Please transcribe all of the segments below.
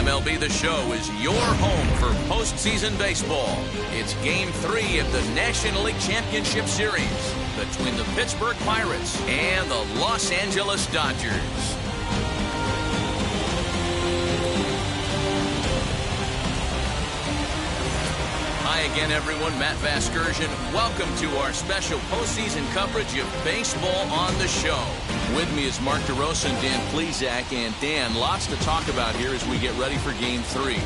MLB The Show is your home for postseason baseball. It's Game 3 of the National League Championship Series between the Pittsburgh Pirates and the Los Angeles Dodgers. Hi again, everyone. Matt Vasgersian. Welcome to our special postseason coverage of Baseball on the Show. With me is Mark DeRosa and Dan Plesac. And Dan, lots to talk about here as we get ready for Game 3.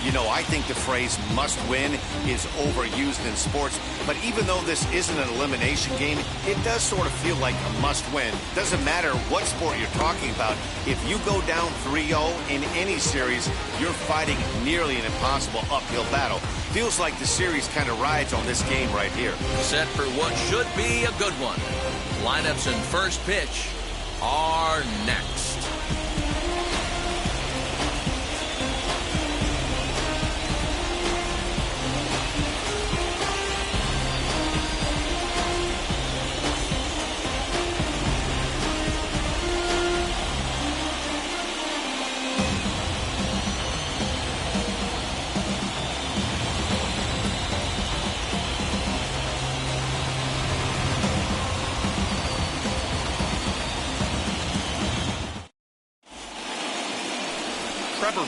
You know, I think the phrase must win is overused in sports, but even though this isn't an elimination game, it does sort of feel like a must win. Doesn't matter what sport you're talking about. If you go down 3-0 in any series, you're fighting nearly an impossible uphill battle. Feels like the series kind of rides on this game right here. Set for what should be a good one. Lineups and first pitch are next.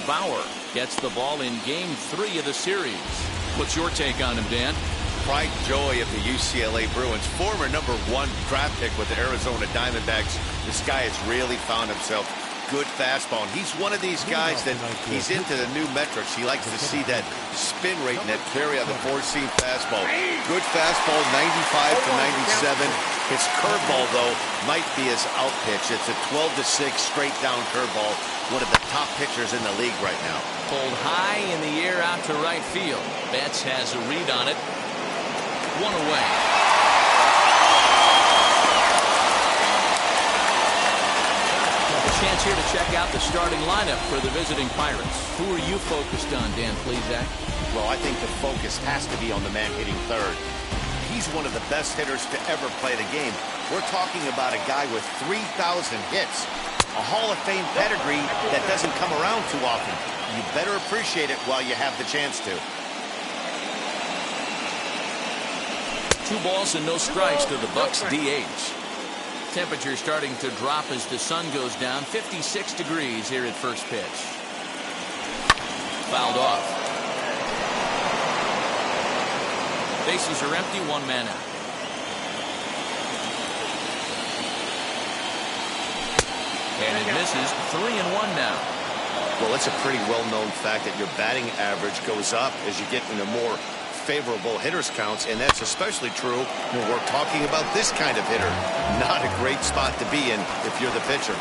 Bauer gets the ball in Game 3 of the series. What's your take on him, Dan? Pride and joy of the UCLA Bruins, former #1 draft pick with the Arizona Diamondbacks. This guy has really found himself good fastball. And he's one of these guys that he's into the new metrics. He likes to see that spin rate and that carry on the four-seam fastball. Good fastball, 95 to 97. His curveball, though, might be his out pitch. It's a 12-6 straight down curveball. One of the top pitchers in the league right now. Pulled high in the air out to right field. Betts has a read on it. One away. A chance here to check out the starting lineup for the visiting Pirates. Who are you focused on, Dan Plesac? Well, I think the focus has to be on the man hitting third. He's one of the best hitters to ever play the game. We're talking about a guy with 3,000 hits. A Hall of Fame pedigree that doesn't come around too often. You better appreciate it while you have the chance to. 2 balls and no strikes to the Bucs DH. Temperature starting to drop as the sun goes down. 56 degrees here at first pitch. Fouled off. Bases are empty, 1 man out. And it misses. 3-1 now. Well, it's a pretty well-known fact that your batting average goes up as you get into more favorable hitters counts, and that's especially true when we're talking about this kind of hitter. Not a great spot to be in if you're the pitcher.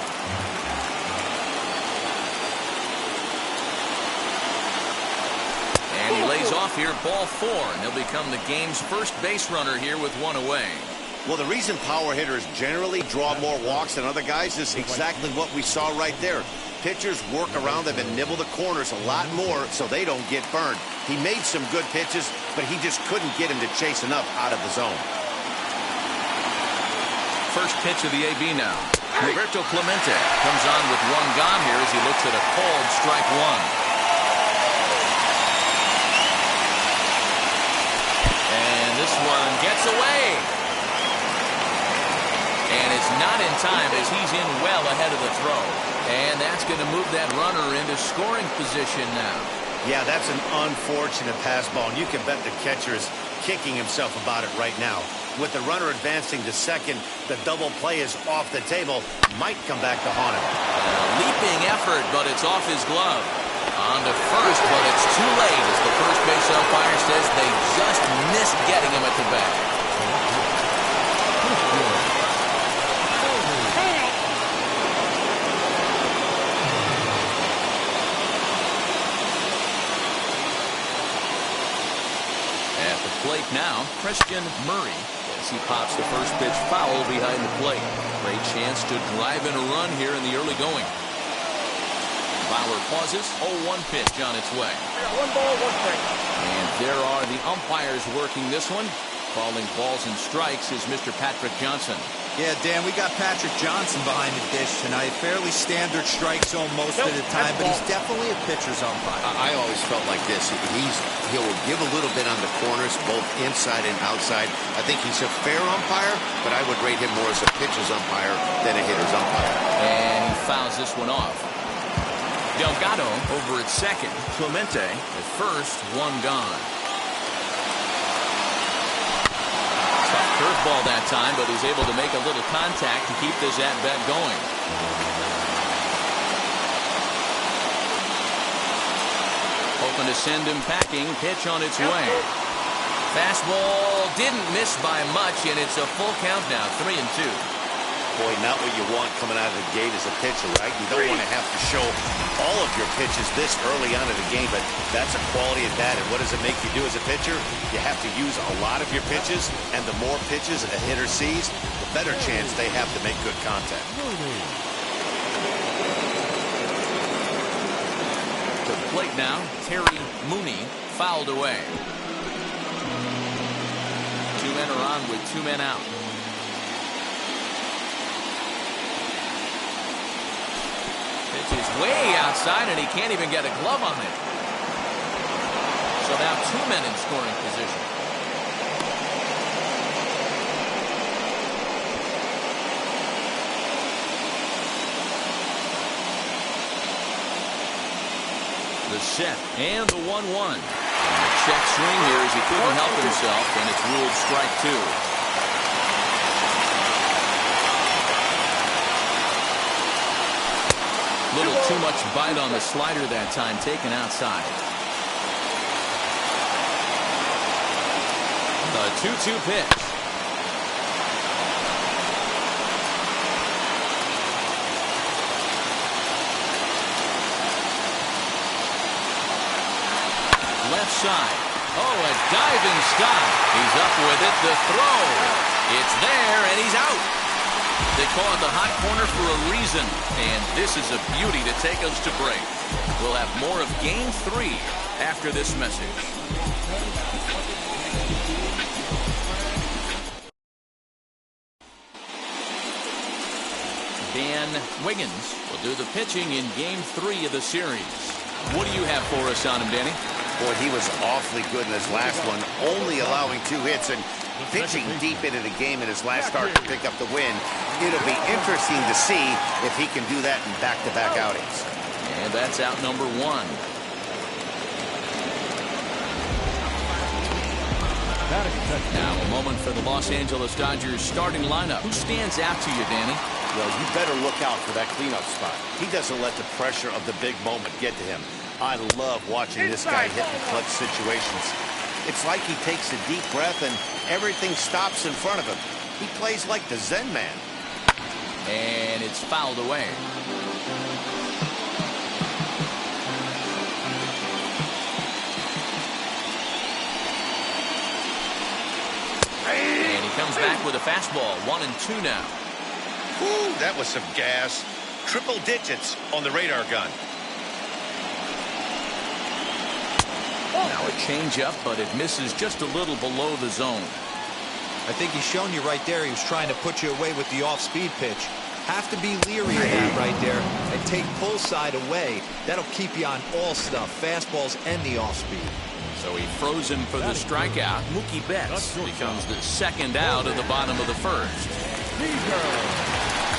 And he lays off here, ball 4, and he'll become the game's first base runner here with 1 away. Well, the reason power hitters generally draw more walks than other guys is exactly what we saw right there. Pitchers work around them and nibble the corners a lot more so they don't get burned. He made some good pitches, but he just couldn't get him to chase enough out of the zone. First pitch of the AB now. Roberto Clemente comes on with 1 gone here as he looks at a called strike 1. And this one gets away. And it's not in time as he's in well ahead of the throw. And that's going to move that runner into scoring position now. Yeah, that's an unfortunate pass ball. And you can bet the catcher is kicking himself about it right now. With the runner advancing to second, the double play is off the table. Might come back to haunt him. A leaping effort, but it's off his glove. On to first, but it's too late as the first base umpire says they just missed getting him at the bat. Plate now, Christian Murray, as he pops the first pitch foul behind the plate. Great chance to drive in a run here in the early going. Bauer pauses, 0-1 pitch on its way. 1 ball, 1 strike. And there are the umpires working this one. Calling balls and strikes is Mr. Patrick Johnson. Yeah, Dan, we got Patrick Johnson behind the dish tonight. Fairly standard strike zone most of the time, but he's definitely a pitcher's umpire. I always felt like this. He'll give a little bit on the corners, both inside and outside. I think he's a fair umpire, but I would rate him more as a pitcher's umpire than a hitter's umpire. And he fouls this one off. Delgado over at second. Clemente at first, one gone. Curveball that time, but he's able to make a little contact to keep this at-bat going. Hoping to send him packing. Pitch on its way. Fastball didn't miss by much, and it's a full count now, 3-2. Boy, not what you want coming out of the gate as a pitcher, right? You don't want to have to show all of your pitches this early on in the game, but that's a quality at bat. And what does it make you do as a pitcher? You have to use a lot of your pitches, and the more pitches a hitter sees, the better chance they have to make good contact. To the plate now, Terry Mooney fouled away. 2 men are on with 2 men out. Pitch is way outside, and he can't even get a glove on it. So now 2 men in scoring position. The set and the 1-1. Check swing here as he couldn't help himself, and it's ruled strike 2. Little too much bite on the slider that time, taken outside. The 2-2 pitch. Left side. Oh, a diving stop. He's up with it. The throw. It's there, and he's out. They call it the hot corner for a reason, and this is a beauty to take us to break. We'll have more of Game 3 after this message. Dan Wiggins will do the pitching in Game 3 of the series. What do you have for us on him, Danny? Boy, he was awfully good in his last one, only allowing 2 hits and pitching deep into the game in his last start to pick up the win. It'll be interesting to see if he can do that in back-to-back outings. And that's out number 1. Now a moment for the Los Angeles Dodgers starting lineup. Who stands out to you, Danny? Well, you better look out for that cleanup spot. He doesn't let the pressure of the big moment get to him. I love watching this guy hit in clutch situations. It's like he takes a deep breath and everything stops in front of him. He plays like the Zen man. And it's fouled away. And he comes back with a fastball. 1-2 now. Ooh, that was some gas. Triple digits on the radar gun. Now a changeup, but it misses just a little below the zone. I think he's shown you right there. He was trying to put you away with the off-speed pitch. Have to be leery of that right there and take pull side away. That'll keep you on all stuff, fastballs and the off-speed. So he froze him for the strikeout. Mookie Betts becomes the second out of the bottom of the first.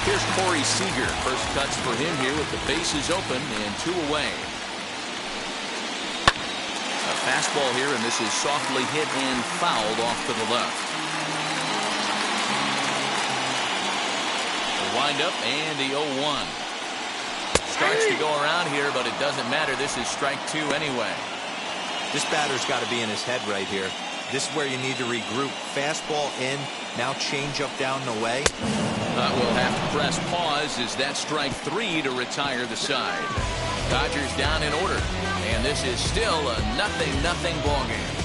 Here's Corey Seager. First cuts for him here with the bases open and 2 away. A fastball here, and this is softly hit and fouled off to the left. The windup and the 0-1. Starts to go around here, but it doesn't matter. This is strike 2 anyway. This batter's got to be in his head right here. This is where you need to regroup. Fastball in, now change up down the way. We'll have to press pause as that strike 3 to retire the side. Dodgers down in order, and this is still a 0-0 ball game.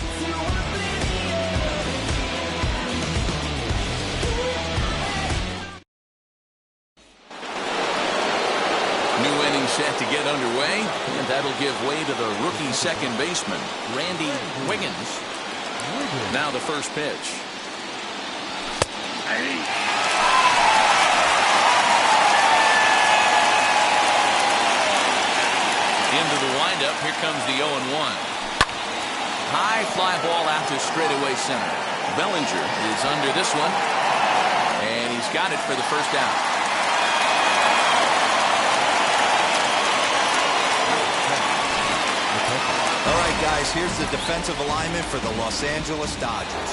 New inning set to get underway, and that'll give way to the rookie second baseman, Randy Wiggins. Now the first pitch. High fly ball out to straightaway center. Bellinger is under this one, and he's got it for the first out. All right, guys, here's the defensive alignment for the Los Angeles Dodgers.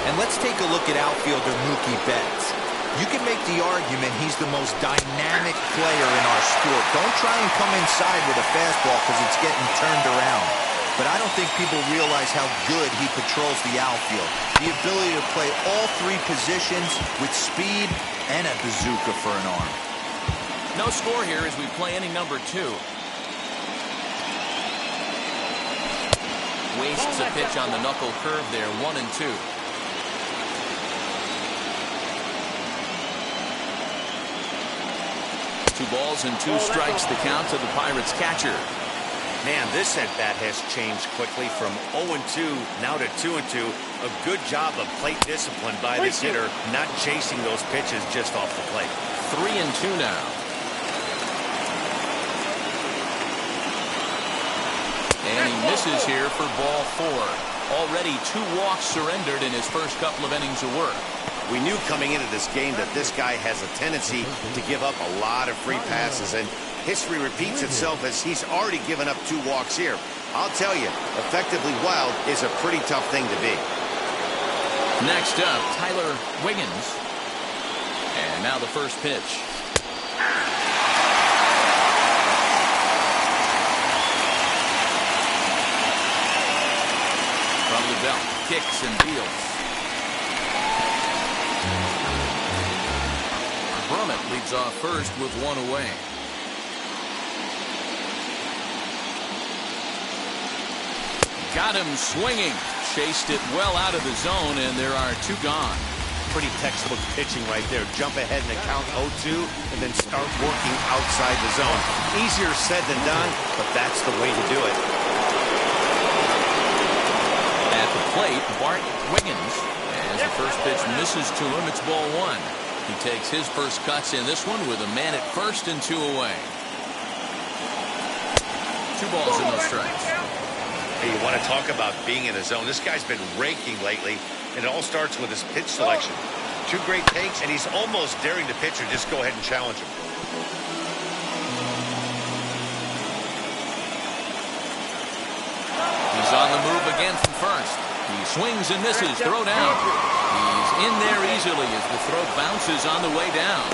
And let's take a look at outfielder Mookie Betts. You can make the argument he's the most dynamic player in our sport. Don't try and come inside with a fastball because it's getting turned around. But I don't think people realize how good he patrols the outfield. The ability to play all three positions with speed and a bazooka for an arm. No score here as we play inning number 2. Wastes a pitch on the knuckle curve there, 1-2. 2 balls and 2 strikes the count to the Pirates catcher. Man, this at-bat has changed quickly from 0-2 now to 2-2. A good job of plate discipline by this hitter, not chasing those pitches just off the plate. 3-2 now. And he misses here for ball 4. Already 2 walks surrendered in his first couple of innings of work. We knew coming into this game that this guy has a tendency to give up a lot of free passes, and history repeats itself as he's already given up 2 walks here. I'll tell you, effectively wild is a pretty tough thing to be. Next up, Tyler Wiggins. And now the first pitch. From the belt, kicks and deals. Brummett leads off first with 1 away. Got him swinging. Chased it well out of the zone, and there are 2 gone. Pretty textbook pitching right there. Jump ahead in the count 0-2 and then start working outside the zone. Easier said than done, but that's the way to do it. At the plate, Bart Wiggins. As the first pitch misses to him, it's ball 1. He takes his first cuts in this one with a man at first and 2 away. 2 balls and no strikes. Hey, you want to talk about being in the zone? This guy's been raking lately, and it all starts with his pitch selection. 2 great takes, and he's almost daring the pitcher just go ahead and challenge him. He's on the move again from first. He swings and misses. Throw down. He's in there easily as the throw bounces on the way down.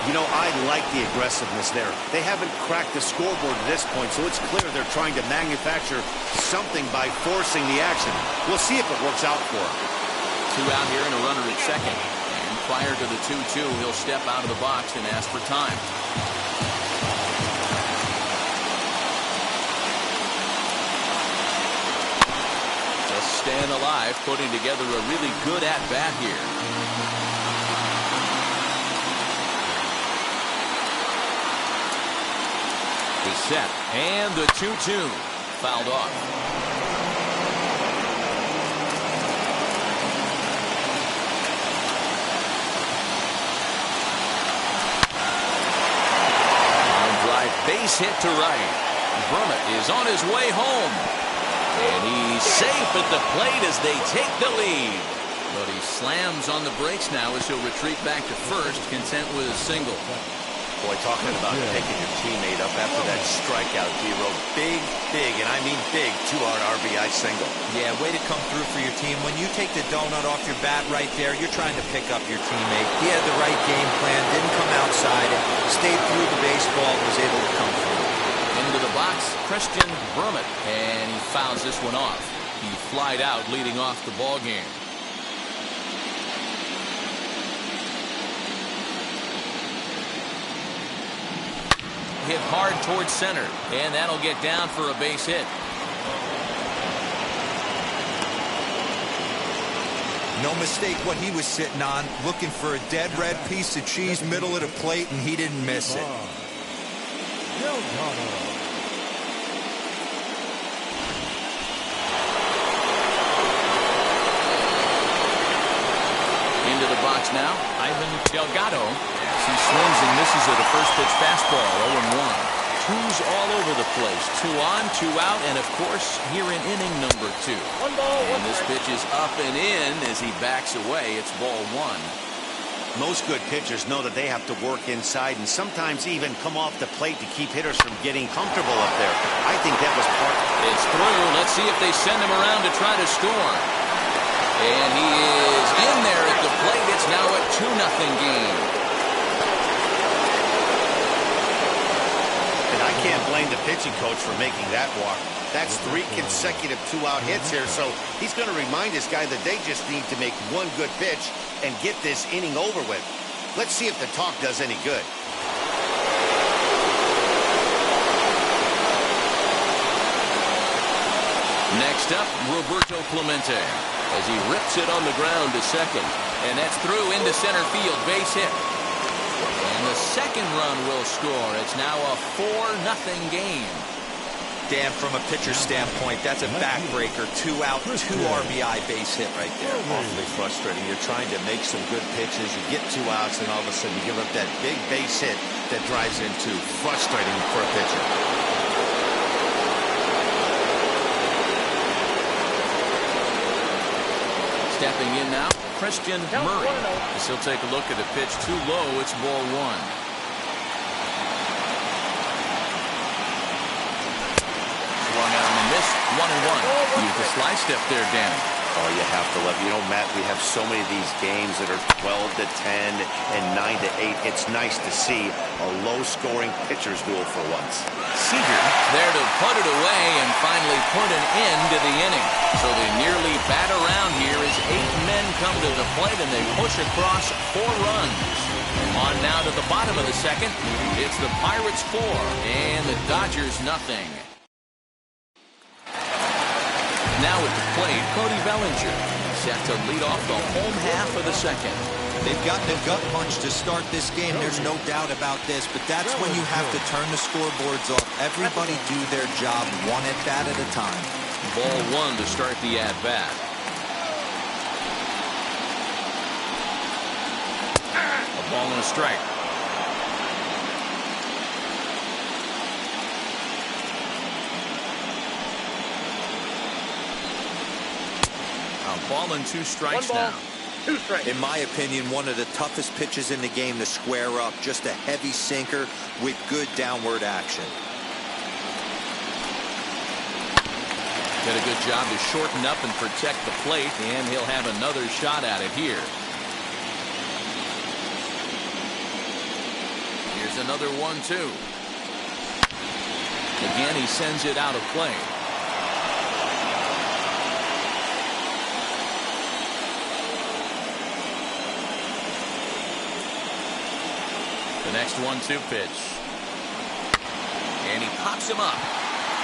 You know, I like the aggressiveness there. They haven't cracked the scoreboard at this point, so it's clear they're trying to manufacture something by forcing the action. We'll see if it works out for him. 2 out here and a runner at second. And prior to the 2-2, he'll step out of the box and ask for time. Staying alive, putting together a really good at-bat here. He's set, and the 2-2 fouled off. Line drive, base hit to right. Brummett is on his way home. And he's safe at the plate as they take the lead. But he slams on the brakes now as he'll retreat back to first, content with a single. Boy, talking about picking your teammate up after that strikeout, D-Row. Big, and I mean big, 2-out RBI single. Yeah, way to come through for your team. When you take the donut off your bat right there, you're trying to pick up your teammate. He had the right game plan, didn't come outside it, stayed through the baseball, was able to come through. Into the box, Christian Brummett, and he fouls this one off. He flied out, leading off the ball game. Hit hard towards center, and that'll get down for a base hit. No mistake what he was sitting on, looking for a dead red piece of cheese middle of the plate, and he didn't miss it. Into the box now, Ivan Delgado. He swings and misses at a first pitch fastball, 0-1. twos all over the place. 2 on, 2 out, and of course, here in inning number 2. And this pitch is up and in as he backs away. It's ball 1. Most good pitchers know that they have to work inside and sometimes even come off the plate to keep hitters from getting comfortable up there. I think that was part. It's through. Let's see if they send him around to try to score. And he is in there at the plate. It's now a 2-0 game. And I can't blame the pitching coach for making that walk. That's 3 consecutive 2-out hits here, so he's going to remind this guy that they just need to make one good pitch and get this inning over with. Let's see if the talk does any good. Next up, Roberto Clemente as he rips it on the ground to second. And that's through into center field, base hit. And the second run will score. It's now a 4-0 game. Dan, from a pitcher's standpoint, that's a backbreaker. 2 out, 2 RBI base hit right there. Awfully frustrating. You're trying to make some good pitches. You get 2 outs, and all of a sudden you give up that big base hit that drives into frustrating for a pitcher. Stepping in now, Christian Murray. As he'll take a look at the pitch too low. It's ball 1. Swung out and missed. 1-1. Use the slide step there, Danny. Oh, you have to love. You know, Matt, we have so many of these games that are 12-10 and 9-8. It's nice to see a low-scoring pitcher's duel for once. Seager there to put it away and finally put an end to the inning. So they nearly bat around here as 8 men come to the plate and they push across 4 runs. On now to the bottom of the second. It's the Pirates 4 and the Dodgers nothing. Now at the plate, Cody Bellinger set to lead off the home half of the second. They've gotten a gut punch to start this game. There's no doubt about this, but that's when you have to turn the scoreboards off. Everybody do their job 1 at-bat at a time. Ball 1 to start the at-bat. A ball and a strike. A ball and 2 strikes now. 2 strikes. In my opinion, one of the toughest pitches in the game to square up. Just a heavy sinker with good downward action. Did a good job to shorten up and protect the plate, and he'll have another shot at it here. Here's another 1-2. Again, he sends it out of play. The next 1-2 pitch. And he pops him up.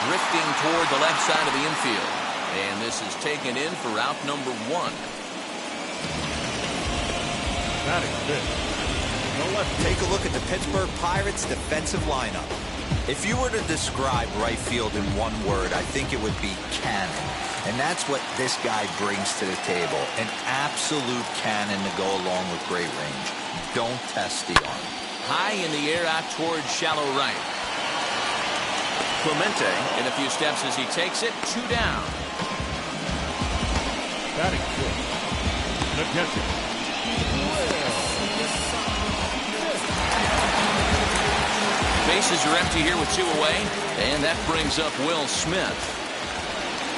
Drifting toward the left side of the infield. And this is taken in for out number 1. Take a look at the Pittsburgh Pirates defensive lineup. If you were to describe right field in one word, I think it would be cannon. And that's what this guy brings to the table. An absolute cannon to go along with great range. Don't test the arm. High in the air out towards shallow right. Clemente in a few steps as he takes it. 2 down. Batting good. Bases are empty here with 2 away. And that brings up Will Smith.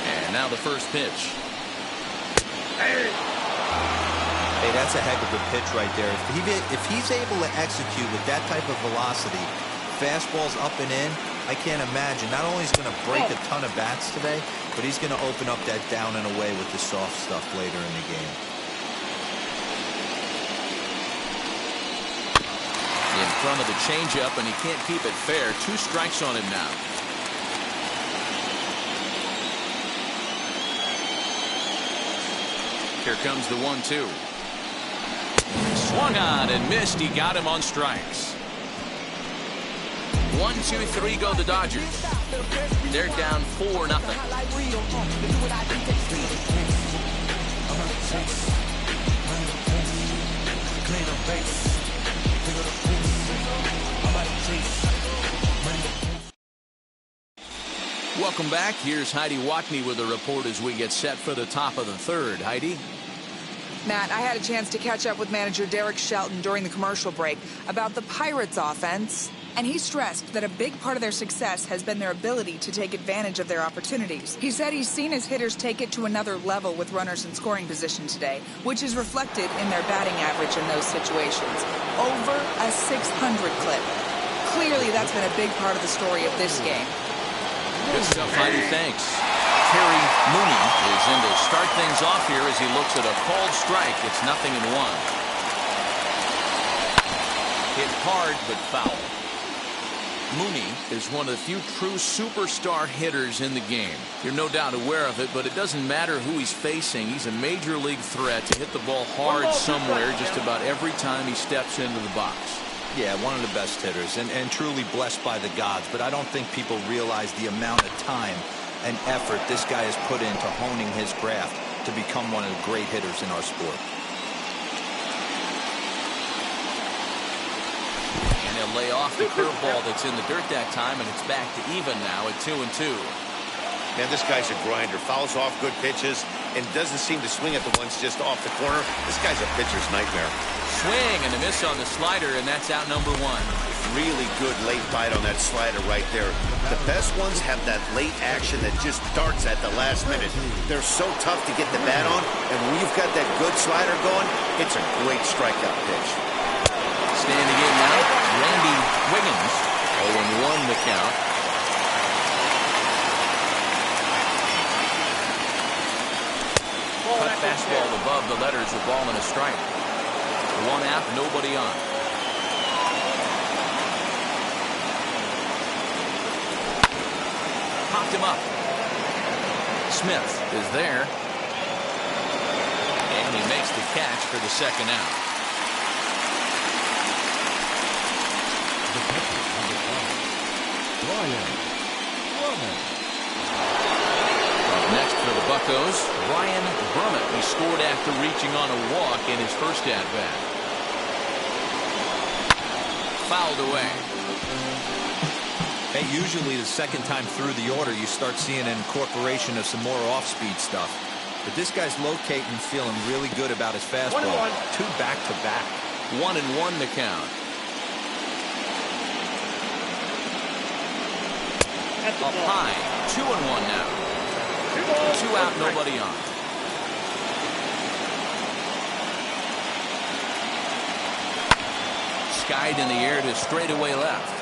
And now the first pitch. Hey, that's a heck of a pitch right there. If he's able to execute with that type of velocity, fastballs up and in, I can't imagine. Not only is he going to break a ton of bats today, but he's going to open up that down and away with the soft stuff later in the game. In front of the changeup, and he can't keep it fair. 2 strikes on him now. Here comes the 1-2. Swung on and missed. He got him on strikes. 1, 2, 3 go the Dodgers. They're down 4-0. Welcome back. Here's Heidi Watney with a report as we get set for the top of the third. Heidi? Matt, I had a chance to catch up with manager Derek Shelton during the commercial break about the Pirates offense, and he stressed that a big part of their success has been their ability to take advantage of their opportunities. He said he's seen his hitters take it to another level with runners in scoring position today, which is reflected in their batting average in those situations. Over a 600 clip. Clearly, that's been a big part of the story of this game. Good stuff, Heidi. Thanks. Terry Mooney is in to start things off here as he looks at a called strike. It's 0-1. Hit hard, but foul. Mooney is one of the few true superstar hitters in the game. You're no doubt aware of it, but it doesn't matter who he's facing. He's a major league threat to hit the ball hard somewhere just about every time he steps into the box. Yeah, one of the best hitters and truly blessed by the gods, but I don't think people realize the amount of time and effort this guy has put into honing his craft to become one of the great hitters in our sport. And he'll lay off the curveball that's in the dirt that time, and it's back to even now at 2-2. Man, this guy's a grinder. Fouls off good pitches and doesn't seem to swing at the ones just off the corner. This guy's a pitcher's nightmare. Swing and a miss on the slider, and that's out number 1. Really good late bite on that slider right there. The best ones have that late action that just starts at the last minute. They're so tough to get the bat on, and when you've got that good slider going, it's a great strikeout pitch. Standing in now, Randy Wiggins. 0-1 the count. Cut fastball above the letters, a ball and a strike. 1 out, nobody on. Popped him up. Smith is there. And he makes the catch for the second out. Next for the Buccos, Ryan Brummett. He scored after reaching on a walk in his first at-bat. Fouled away. Hey, usually the second time through the order, you start seeing an incorporation of some more off-speed stuff. But this guy's locating, feeling really good about his fastball. 2 back-to-back. 1-1 the count. Up high. 2-1 now. 2 out, nobody on. Skied in the air to straightaway left.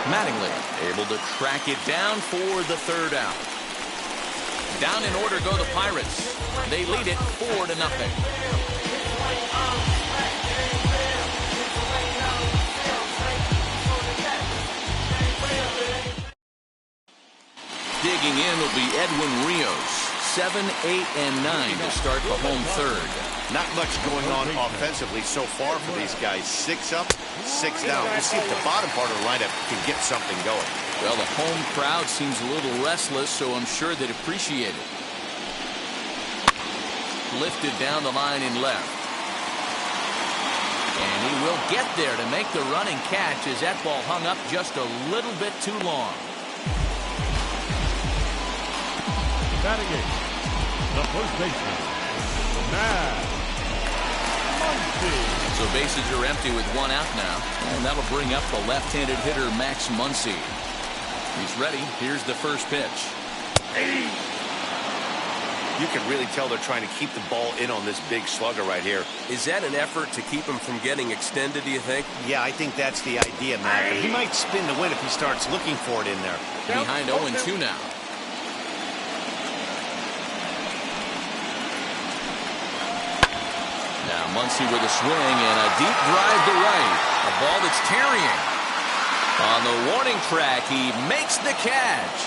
Mattingly able to track it down for the third out. Down in order go the Pirates. They lead it 4-0. Digging in will be Edwin Rios. 7, 8, and 9 to start the home third. Not much going on offensively so far for these guys. 6 up, 6 down. We'll see if the bottom part of the lineup can get something going. Well, the home crowd seems a little restless, so I'm sure they'd appreciate it. Lifted down the line in left. And he will get there to make the running catch as that ball hung up just a little bit too long. Batting it, the first baseman, Matt Muncy. So bases are empty with 1 out now. And that'll bring up the left-handed hitter, Max Muncy. He's ready. Here's the first pitch. You can really tell they're trying to keep the ball in on this big slugger right here. Is that an effort to keep him from getting extended, do you think? Yeah, I think that's the idea, Matt. But he might spin the win if he starts looking for it in there. Behind 0-2 now. Now Muncy with a swing and a deep drive to right. A ball that's tarrying. On the warning track, he makes the catch.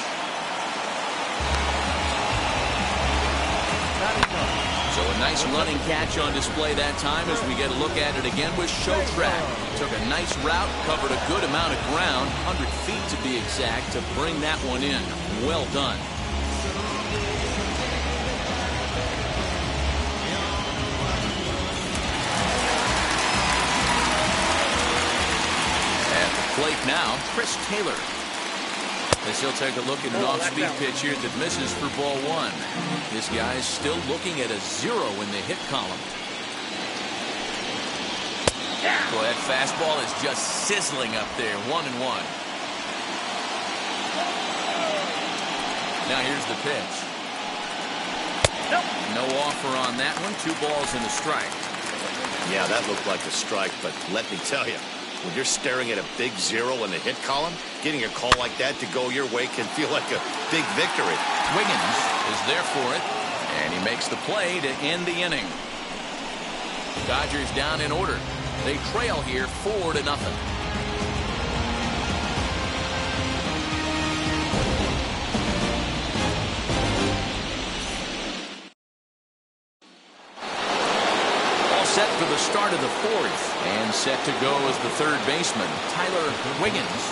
So a nice running catch on display that time as we get a look at it again with Show Track. Took a nice route, covered a good amount of ground, 100 feet to be exact, to bring that one in. Well done. At the plate now, Chris Taylor. As he'll take a look at an off-speed pitch here that misses for ball one. This guy's still looking at a 0 in the hit column. Boy, that fastball is just sizzling up there. 1-1. Now here's the pitch. No offer on that one. 2 balls and a strike. Yeah, that looked like a strike, but let me tell you, when you're staring at a big 0 in the hit column, getting a call like that to go your way can feel like a big victory. Wiggins is there for it, and he makes the play to end the inning. Dodgers down in order. They trail here 4-0. Set for the start of the 4th, and set to go as the 3rd baseman, Tyler Wiggins.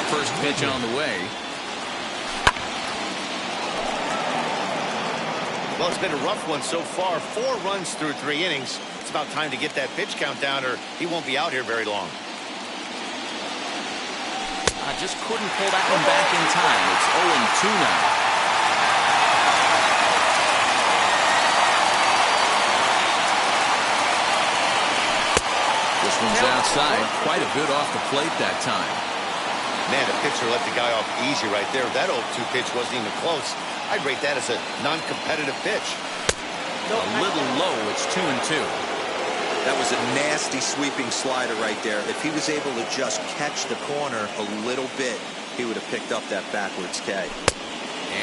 First pitch on the way. Well, it's been a rough one so far. 4 runs through 3 innings. It's about time to get that pitch count down, or he won't be out here very long. I just couldn't pull that one back in time. It's 0-2 now. This one's outside, quite a bit off the plate that time. Man, the pitcher let the guy off easy right there. That 0-2 pitch wasn't even close. I'd rate that as a non-competitive pitch. A little low. It's 2-2. That was a nasty sweeping slider right there. If he was able to just catch the corner a little bit, he would have picked up that backwards K.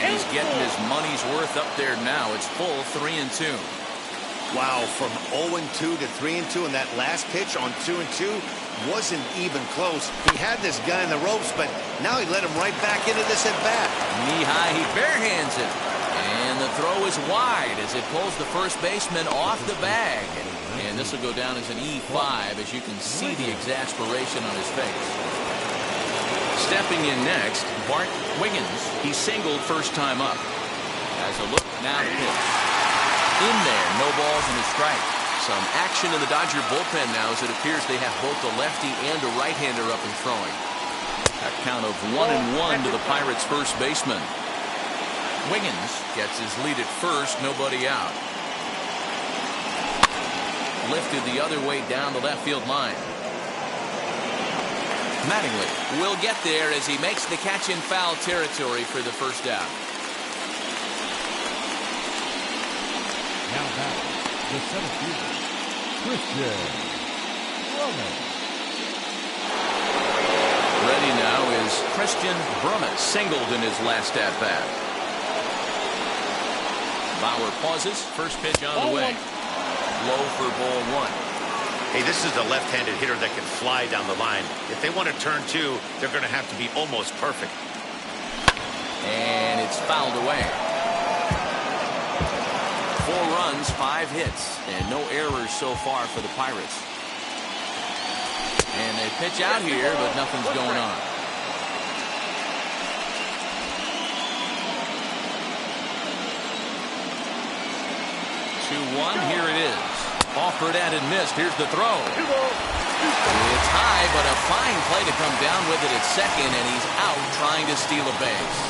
And he's getting his money's worth up there now. It's full 3-2. Wow, from 0-2 to 3-2, and that last pitch on 2-2 wasn't even close. He had this guy in the ropes, but now he let him right back into this at bat. Knee high, he barehands it, and the throw is wide as it pulls the first baseman off the bag. And this will go down as an E5, as you can see the exasperation on his face. Stepping in next, Bart Wiggins. He singled first time up. Has a look, now the pitch. In there, no balls and a strike. Some action in the Dodger bullpen now, as it appears they have both a lefty and a right-hander up and throwing. A count of 1-1 to the Pirates' first baseman. Wiggins gets his lead at first, nobody out. Lifted the other way down the left field line. Mattingly will get there as he makes the catch in foul territory for the first out. Now back, the center fielder, Christian Brummett. Ready now is Christian Brummett, singled in his last at-bat. Bauer pauses, first pitch on the way. Low for ball 1. Hey, this is a left-handed hitter that can fly down the line. If they want to turn 2, they're going to have to be almost perfect. And it's fouled away. 4 runs, 5 hits, and no errors so far for the Pirates. And they pitch out here, but nothing's going on. 2-1, here it is. Offered at and missed. Here's the throw. It's high, but a fine play to come down with it at second, and he's out trying to steal a base.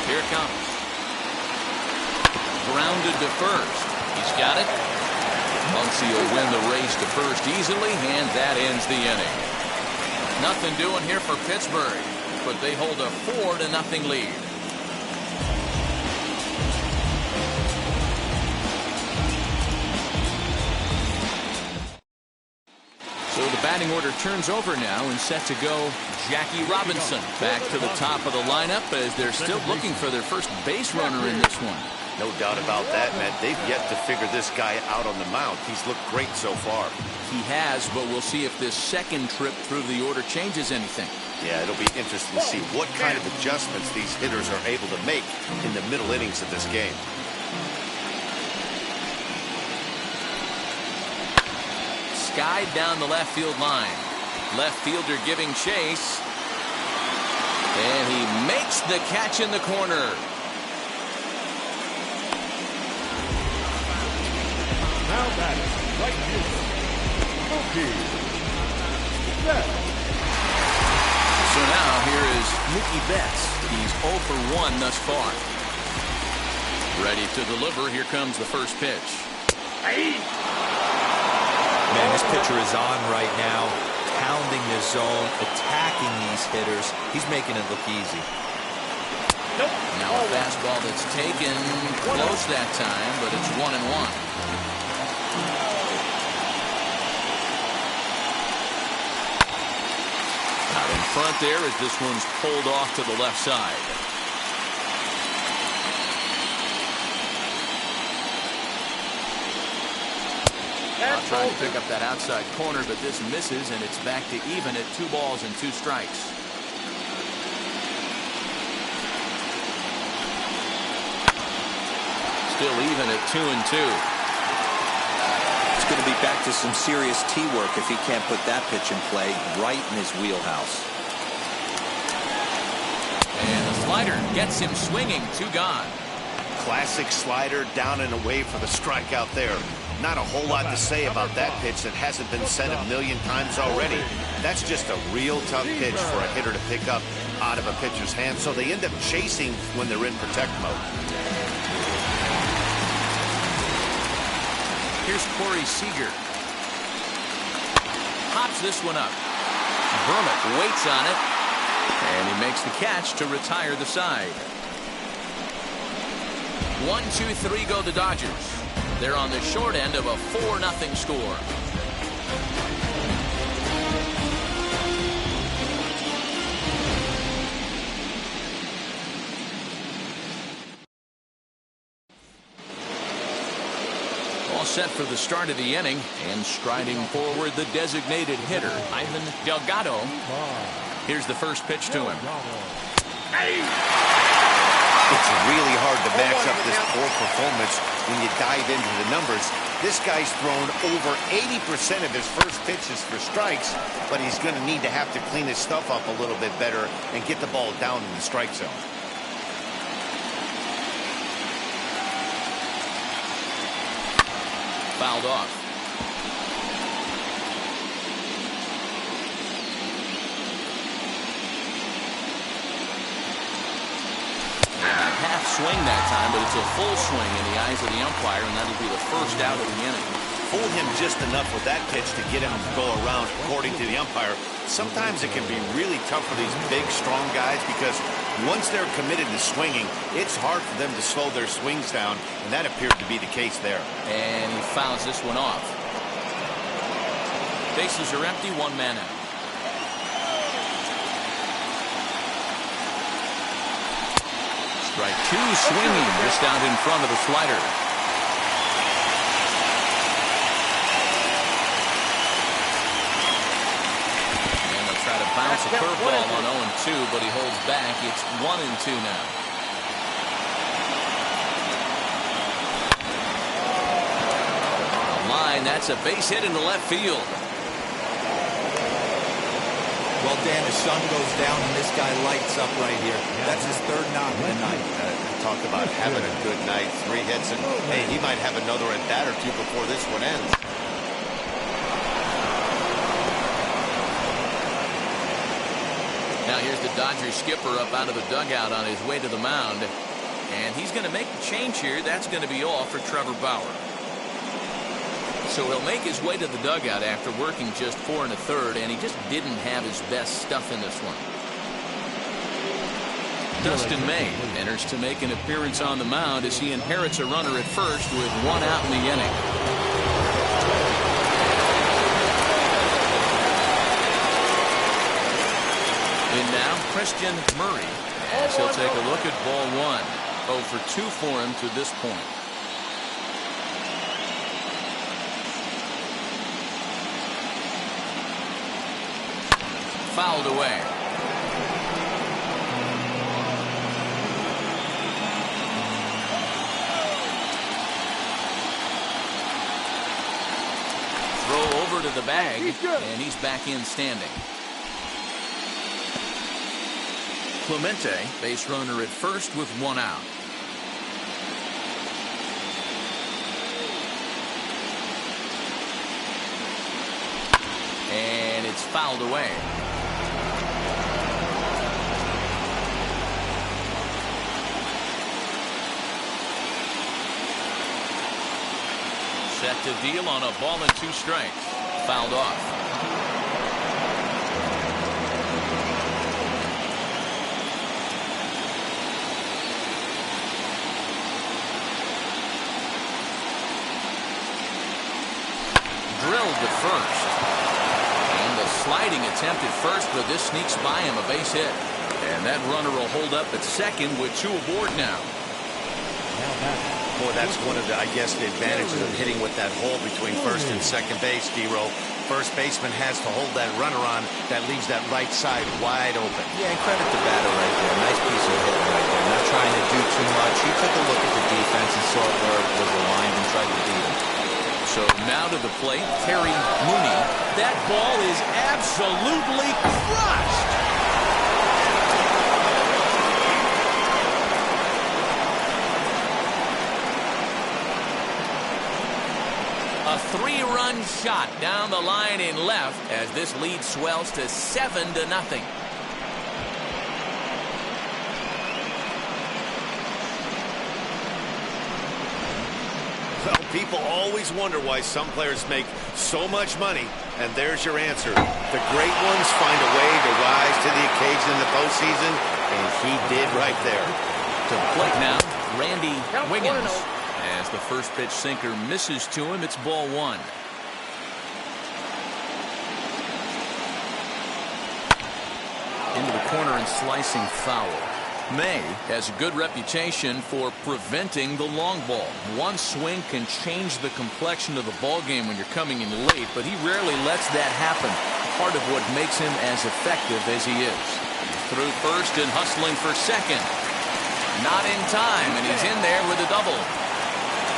Here it comes. Grounded to first. He's got it. Muncy will win the race to first easily, and that ends the inning. Nothing doing here for Pittsburgh, but they hold a 4-0 lead. So the batting order turns over now, and set to go Jackie Robinson back to the top of the lineup as they're still looking for their first base runner in this one. No doubt about that, man. They've yet to figure this guy out on the mound. He's looked great so far. He has, but we'll see if this second trip through the order changes anything. Yeah, it'll be interesting to see what kind of adjustments these hitters are able to make in the middle innings of this game. Skied down the left field line. Left fielder giving chase. And he makes the catch in the corner. Now batting, right fielder, Mookie Betts. So now here is Mookie Betts. He's 0 for 1 thus far. Ready to deliver. Here comes the first pitch. Man, this pitcher is on right now, pounding the zone, attacking these hitters. He's making it look easy. Now a fastball that's taken close that time, but it's 1-1. Out in front there as this one's pulled off to the left side. Trying to pick up that outside corner, but this misses, and it's back to even at 2 balls and 2 strikes. Still even at 2-2. It's going to be back to some serious tee work if he can't put that pitch in play right in his wheelhouse. And the slider gets him swinging. 2 gone. Classic slider down and away for the strikeout there. Not a whole lot to say about that pitch that hasn't been said a million times already. That's just a real tough pitch for a hitter to pick up out of a pitcher's hand, so they end up chasing when they're in protect mode. Here's Corey Seager. Pops this one up. Berman waits on it, and he makes the catch to retire the side. 1-2-3 go the Dodgers. They're on the short end of a 4-0 score. All set for the start of the inning, and striding forward the designated hitter, Ivan Delgado. Here's the first pitch to him. It's really hard to match up this poor performance when you dive into the numbers. This guy's thrown over 80% of his first pitches for strikes, but he's going to need to have to clean his stuff up a little bit better and get the ball down in the strike zone. Fouled off. Half swing that time, but it's a full swing in the eyes of the umpire, and that'll be the first out of the inning. Fooled him just enough with that pitch to get him to go around, according to the umpire. Sometimes it can be really tough for these big, strong guys because once they're committed to swinging, it's hard for them to slow their swings down, and that appeared to be the case there. And he fouls this one off. Bases are empty, 1 man out. Strike 2 swinging just out in front of the slider. And they'll try to bounce a curveball on 0-2, but he holds back. It's 1-2 now. Line, that's a base hit into left field. Well, Dan, the sun goes down and this guy lights up right here. That's his 3rd knock of the night. Talk about having a good night. 3 hits, and hey, he might have another at bat or 2 before this one ends. Now here's the Dodgers skipper up out of the dugout on his way to the mound. And he's going to make the change here. That's going to be all for Trevor Bauer. So he'll make his way to the dugout after working just 4 1/3, and he just didn't have his best stuff in this one. Dustin May enters to make an appearance on the mound as he inherits a runner at first with 1 out in the inning. In now, Christian Murray, as he'll take a look at ball 1. 0 for 2 for him to this point. Fouled away. Throw over over to the bag, and he's back in standing. Clemente, base runner at first with one out. And it's fouled away. Set to deal on a ball and 2 strikes. Fouled off. Drilled to first. And the sliding attempt at first, but this sneaks by him, a base hit. And that runner will hold up at second with 2 aboard now. Boy, that's one of the, I guess, the advantages of hitting with that hole between first and second base, D-Row. First baseman has to hold that runner on. That leaves that right side wide open. Yeah, and credit the batter right there. Nice piece of hitting right there. Not trying to do too much. He took a look at the defense and saw where it was aligned and tried to beat it. So now to the plate, Terry Mooney. That ball is absolutely crushed. A 3-run shot down the line in left as this lead swells to 7-0. Well, people always wonder why some players make so much money, and there's your answer. The great ones find a way to rise to the occasion in the postseason, and he did right there. To the plate now, Randy Wiggins. As the first pitch sinker misses to him, it's ball 1. Into the corner and slicing foul. May has a good reputation for preventing the long ball. One swing can change the complexion of the ball game when you're coming in late, but he rarely lets that happen. Part of what makes him as effective as he is. Through first and hustling for second. Not in time, and he's in there with a double.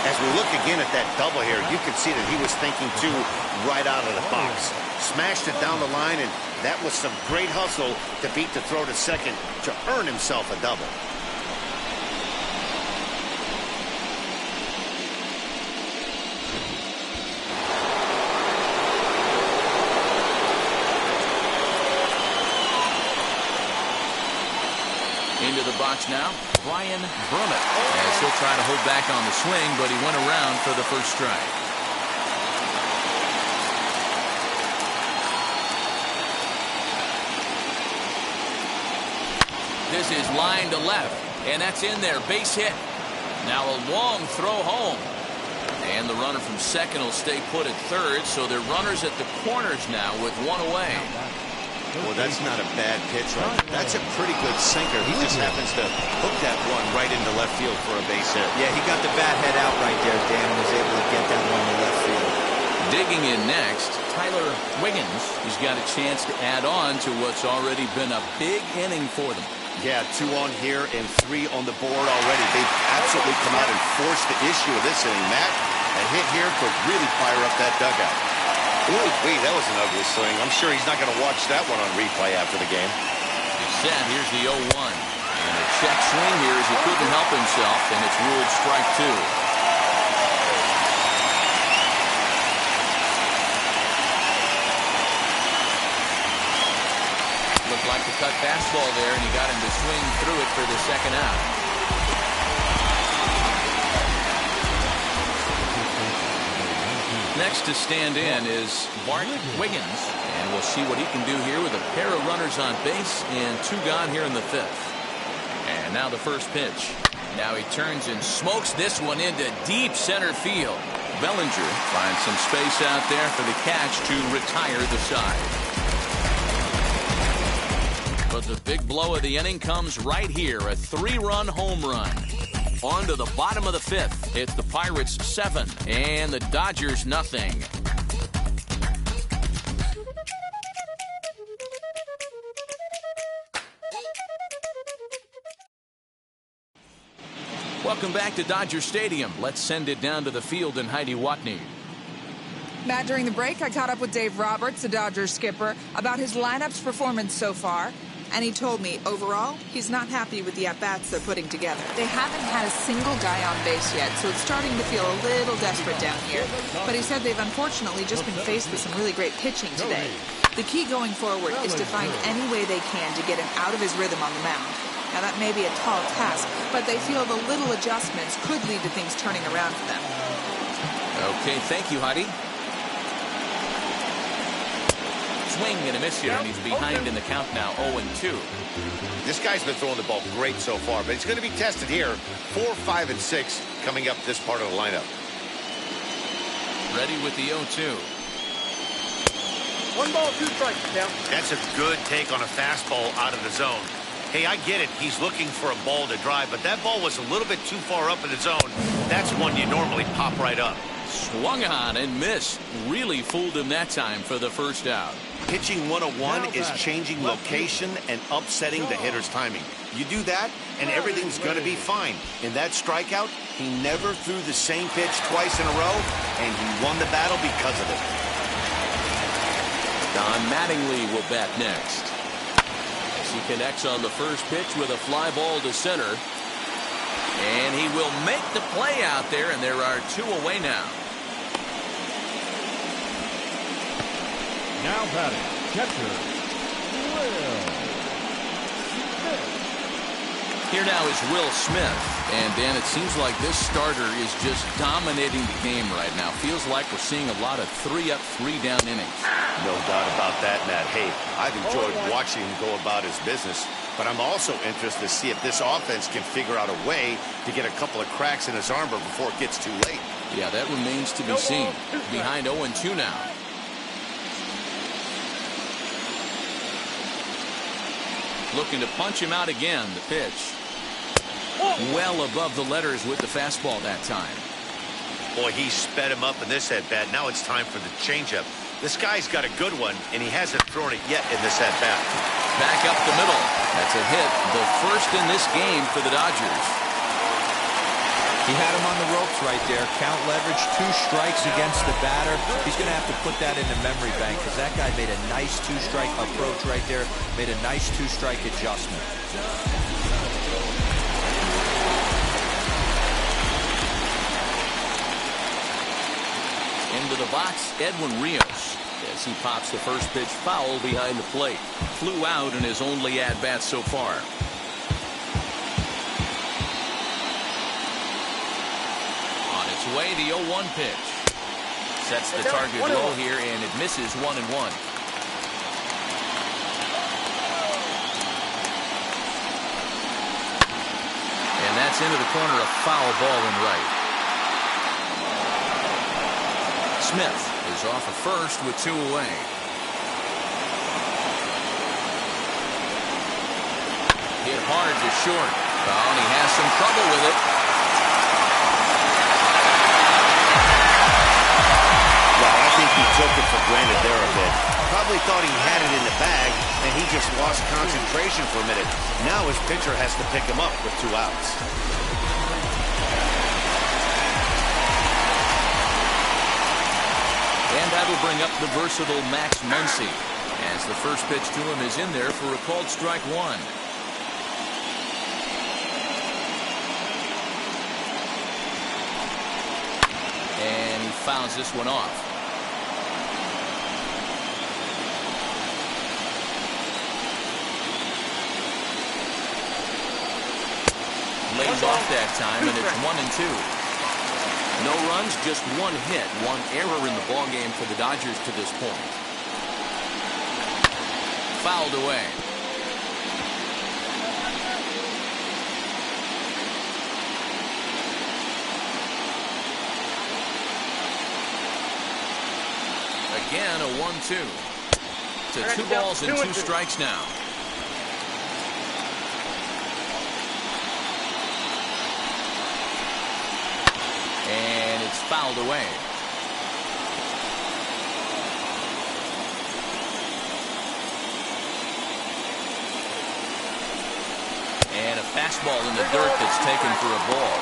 As we look again at that double here, you can see that he was thinking, too, right out of the box. Smashed it down the line, and that was some great hustle to beat the throw to second to earn himself a double. Into the box now, Brian Brummett. As he'll try to hold back on the swing, but he went around for the first strike. This is line to left, and that's in there. Base hit. Now a long throw home. And the runner from second will stay put at third, so they're runners at the corners now with one away. Well, that's not a bad pitch right there. That's a pretty good sinker. He just happens to hook that one right into left field for a base hit. Yeah, he got the bat head out right there, Dan, and was able to get that one to left field. Digging in next, Tyler Wiggins. He's got a chance to add on to what's already been a big inning for them. Yeah, 2 on here and 3 on the board already. They've absolutely come out and forced the issue of this inning. Matt, a hit here could really fire up that dugout. Ooh, wait, that was an ugly swing. I'm sure he's not going to watch that one on replay after the game. He's set. Here's the 0-1. And a check swing here as he couldn't help himself, and it's ruled strike 2. Looked like the cut fastball there, and he got him to swing through it for the second out. Next to stand in is Bart Wiggins, and we'll see what he can do here with a pair of runners on base and 2 gone here in the 5th. And now the first pitch. Now he turns and smokes this one into deep center field. Bellinger finds some space out there for the catch to retire the side. But the big blow of the inning comes right here, a 3-run home run. On to the bottom of the 5th. It's the Pirates 7 and the Dodgers nothing. Welcome back to Dodger Stadium. Let's send it down to the field in Heidi Watney. Matt, during the break, I caught up with Dave Roberts, the Dodgers skipper, about his lineup's performance so far. And he told me, overall, he's not happy with the at-bats they're putting together. They haven't had a single guy on base yet, so it's starting to feel a little desperate down here. But he said they've unfortunately just been faced with some really great pitching today. The key going forward is to find any way they can to get him out of his rhythm on the mound. Now, that may be a tall task, but they feel the little adjustments could lead to things turning around for them. Okay, thank you, Heidi. Swing and a miss here, and he's behind in the count now, 0-2. This guy's been throwing the ball great so far, but he's going to be tested here. 4, 5, and 6 coming up this part of the lineup. Ready with the 0-2. 1 ball, 2 strikes. Down. That's a good take on a fastball out of the zone. Hey, I get it. He's looking for a ball to drive, but that ball was a little bit too far up in the zone. That's one you normally pop right up. Swung on and missed. Really fooled him that time for the first out. Pitching 101 is changing location and upsetting the hitter's timing. You do that, and everything's going to be fine. In that strikeout, he never threw the same pitch twice in a row, and he won the battle because of it. Don Mattingly will bat next. As he connects on the first pitch with a fly ball to center. And he will make the play out there, and there are 2 away now. Now batting, catcher, Will Smith. Here now is Will Smith. And, Dan, it seems like this starter is just dominating the game right now. Feels like we're seeing a lot of 3-up, 3-down innings. No doubt about that, Matt. Hey, I've enjoyed watching him go about his business, but I'm also interested to see if this offense can figure out a way to get a couple of cracks in his armor before it gets too late. Yeah, that remains to be seen. Behind 0-2 now. Looking to punch him out again. The pitch. Well above the letters with the fastball that time. Boy, he sped him up in this at-bat. Now it's time for the changeup. This guy's got a good one, and he hasn't thrown it yet in this at-bat. Back up the middle. That's a hit. The first in this game for the Dodgers. He had him on the ropes right there. Count leverage, 2 strikes against the batter. He's going to have to put that in the memory bank because that guy made a nice 2-strike approach right there. Made a nice 2-strike adjustment. Into the box, Edwin Rios. As he pops the first pitch foul behind the plate. Flew out in his only at-bat so far. On its way, the 0-1 pitch. Sets the target low here, and it misses 1-1. And that's into the corner, a foul ball in right. Smith is off at first with 2 away. Hit hard to short. Oh, and he has some trouble with it. Well, I think he took it for granted there a bit. Probably thought he had it in the bag, and he just lost concentration for a minute. Now his pitcher has to pick him up with 2 outs. And that'll bring up the versatile Max Muncy, as the first pitch to him is in there for a called strike 1. And he fouls this one off. Lays off that time, and it's 1-2. No runs, just 1 hit, 1 error in the ballgame for the Dodgers to this point. Fouled away. Again, a 1-2. To 2 balls and 2 strikes now. And it's fouled away. And a fastball in the dirt that's taken for a ball.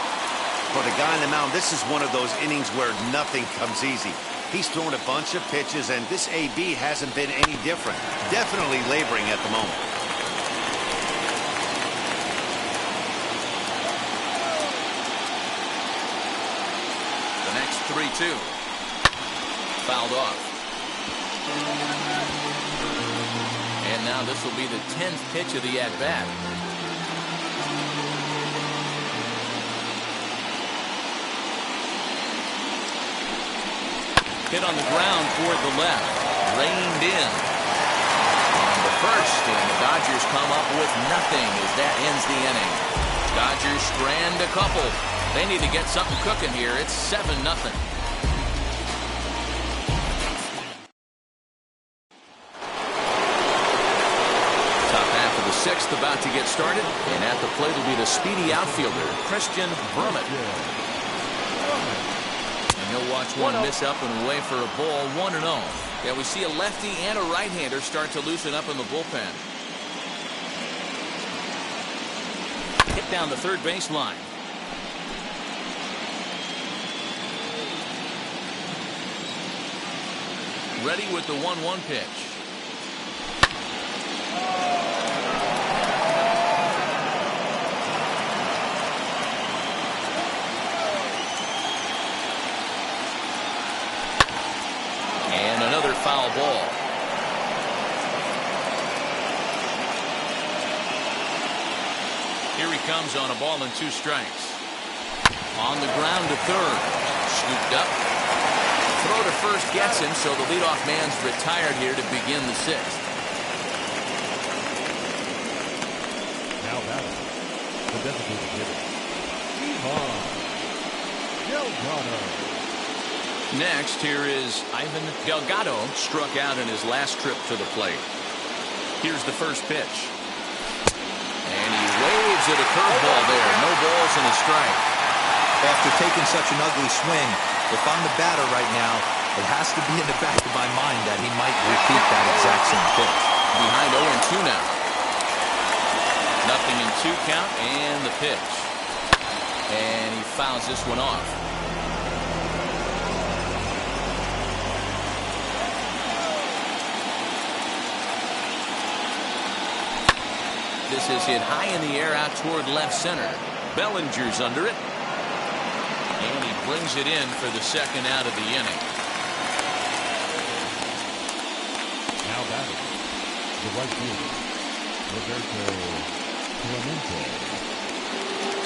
For the guy on the mound, this is one of those innings where nothing comes easy. He's thrown a bunch of pitches, and this AB hasn't been any different. Definitely laboring at the moment. The next 3-2. Fouled off. And now this will be the 10th pitch of the at-bat. Hit on the ground toward the left. Reined in. On the first, and the Dodgers come up with nothing as that ends the inning. Dodgers strand a couple. They need to get something cooking here. It's 7-0. Top half of the sixth about to get started. And at the plate will be the speedy outfielder, Christian Brummett. He'll watch one miss up and away for a ball, 1-0. Yeah, we see a lefty and a right-hander start to loosen up in the bullpen. Hit down the third base line. Ready with the 1-1 pitch. Foul ball. Here he comes on a ball and 2 strikes. On the ground to third. Scooped up. Throw to first gets him, so the leadoff man's retired here to begin the 6th. Now batting, the designated hitter, Delgado. Next, here is Ivan Delgado, struck out in his last trip to the plate. Here's the first pitch. And he waves at a curveball there. No balls and a strike. After taking such an ugly swing, if I'm the batter right now, it has to be in the back of my mind that he might repeat that exact same pitch. Behind 0-2 now. Nothing in 2 count and the pitch. And he fouls this one off. This is hit high in the air out toward left center. Bellinger's under it. And he brings it in for the 2nd out of the inning. Now batting, the right fielder, Roberto Clemente.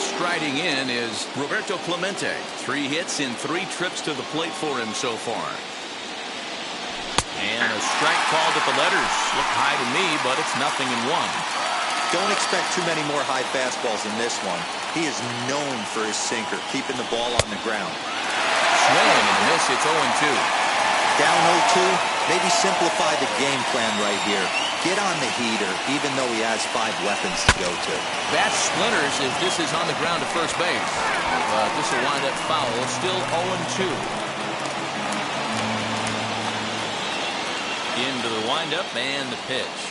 Striding in is Roberto Clemente. 3 hits in 3 trips to the plate for him so far. And a strike called at the letters. Looked high to me, but it's 0-1. Don't expect too many more high fastballs in this one. He is known for his sinker, keeping the ball on the ground. Swing and a miss. It's 0-2. Down 0-2, maybe simplify the game plan right here. Get on the heater, even though he has 5 weapons to go to. Bat splinters as this is on the ground to first base. But this will wind up foul. Still 0-2. Into the windup and the pitch.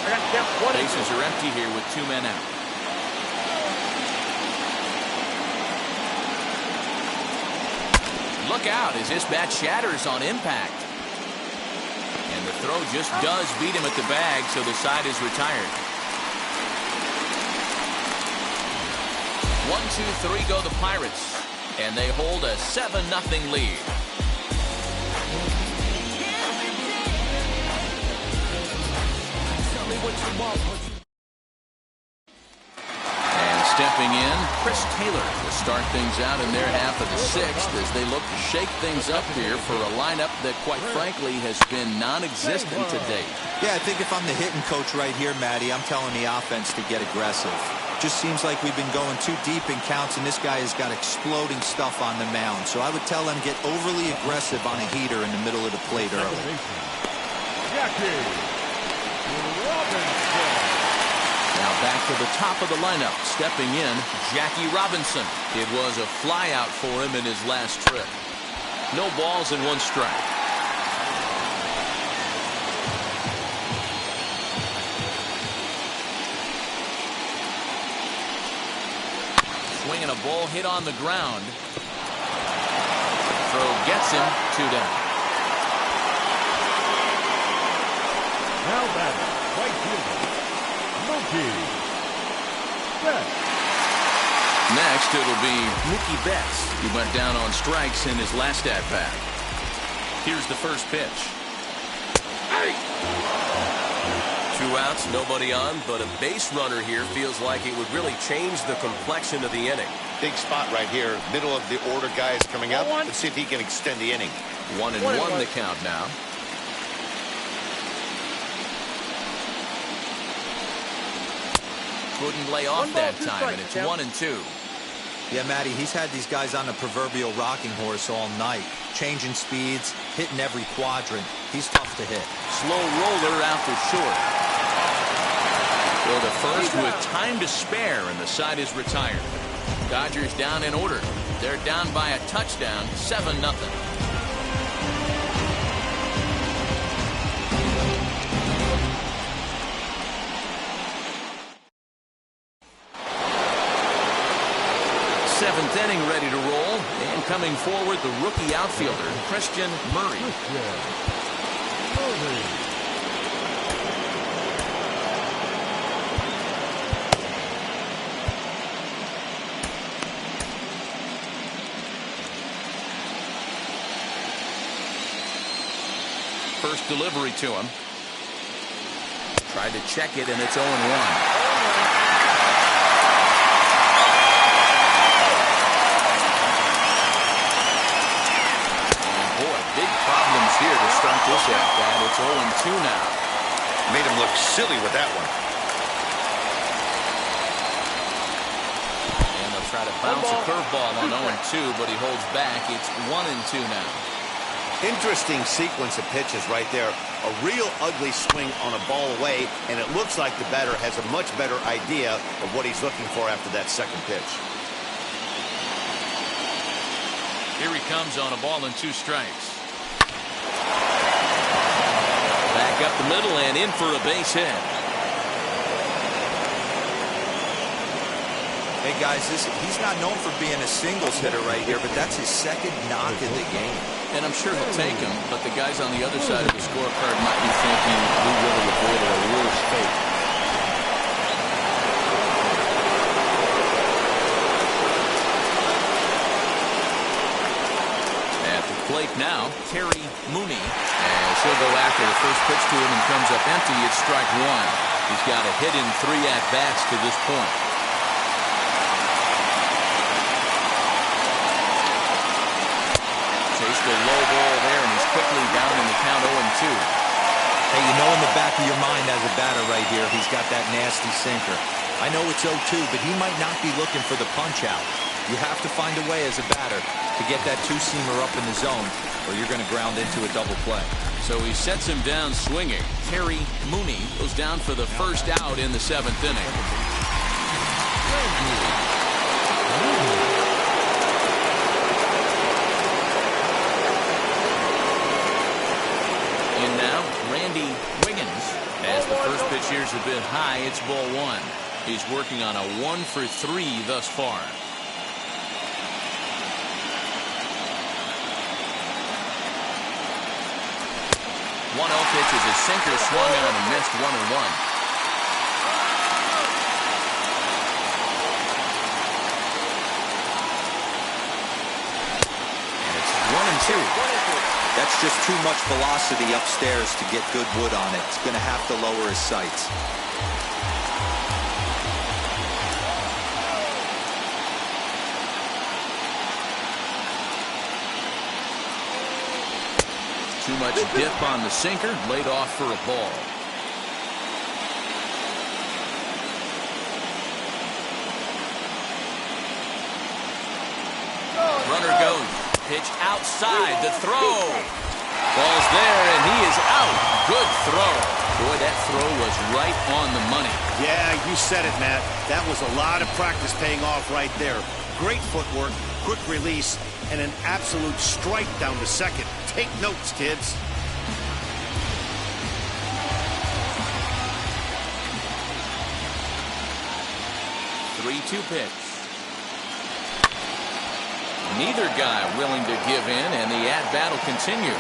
Bases are empty here with 2 men out. Look out as this bat shatters on impact. And the throw just does beat him at the bag, so the side is retired. 1, 2, 3 go the Pirates, and they hold a 7-0 lead. And stepping in, Chris Taylor to start things out in their half of the 6th as they look to shake things up here for a lineup that, quite frankly, has been non-existent to date. Yeah, I think if I'm the hitting coach right here, Matty, I'm telling the offense to get aggressive. Just seems like we've been going too deep in counts, and this guy has got exploding stuff on the mound. So I would tell them get overly aggressive on a heater in the middle of the plate early. Now back to the top of the lineup. Stepping in, Jackie Robinson. It was a flyout for him in his last trip. No balls and 1 strike. Swinging a ball hit on the ground. Throw gets him. 2 down. Now batting, right fielder, Mookie Betts. Next, it'll be Mookie Betts. He went down on strikes in his last at-bat. Here's the first pitch. 2 outs, nobody on, but a base runner here feels like it would really change the complexion of the inning. Big spot right here. Middle of the order guy is coming up. Let's see if he can extend the inning. 1-1 the count now. Couldn't lay off that time, and it's 1-2. Yeah, Matty, he's had these guys on the proverbial rocking horse all night, changing speeds, hitting every quadrant. He's tough to hit. Slow roller out to short. Go to first with time to spare, and the side is retired. Dodgers down in order. They're down by a touchdown, 7-0. Seventh inning ready to roll, and coming forward the rookie outfielder Christian Murray. First delivery to him. Tried to check it, and it's 0-1. Here to start this at-bat. It's 0-2 now. Made him look silly with that one. And they'll try to bounce a curveball on 0-2, but he holds back. It's 1-2 now. Interesting sequence of pitches right there. A real ugly swing on a ball away, and it looks like the batter has a much better idea of what he's looking for after that second pitch. Here he comes on a ball and 2 strikes. Back up the middle and in for a base hit. Hey, guys, he's not known for being a singles hitter right here, but that's his second knock in the game. And I'm sure he'll take him, but the guys on the other side of the scorecard might be thinking we really avoided a worse fate. At the plate now, Terry Mooney. As he'll go after the first pitch to him and comes up empty. It's strike 1. He's got a hit in 3 at-bats to this point. Chased a low ball there, and he's quickly down in the count 0-2. Hey, you know in the back of your mind as a batter right here, he's got that nasty sinker. I know it's 0-2, but he might not be looking for the punch-out. You have to find a way as a batter to get that 2-seamer up in the zone, or you're going to ground into a double play. So he sets him down swinging. Terry Mooney goes down for the first out in the 7th inning. And now, Randy Wiggins. As the first pitch here's a bit high, it's ball 1. He's working on a 1-for-3 thus far. 1-0 pitch is a sinker, swung on and missed 1-1. And it's 1-2. That's just too much velocity upstairs to get good wood on it. It's going to have to lower his sights. Too much dip on the sinker, laid off for a ball. Runner goes. Pitch outside. The throw. Ball's there, and he is out. Good throw. Boy, that throw was right on the money. Yeah, you said it, Matt. That was a lot of practice paying off right there. Great footwork, quick release, and an absolute strike down to second. Take notes, kids. Neither guy willing to give in, and the at-bat will continue.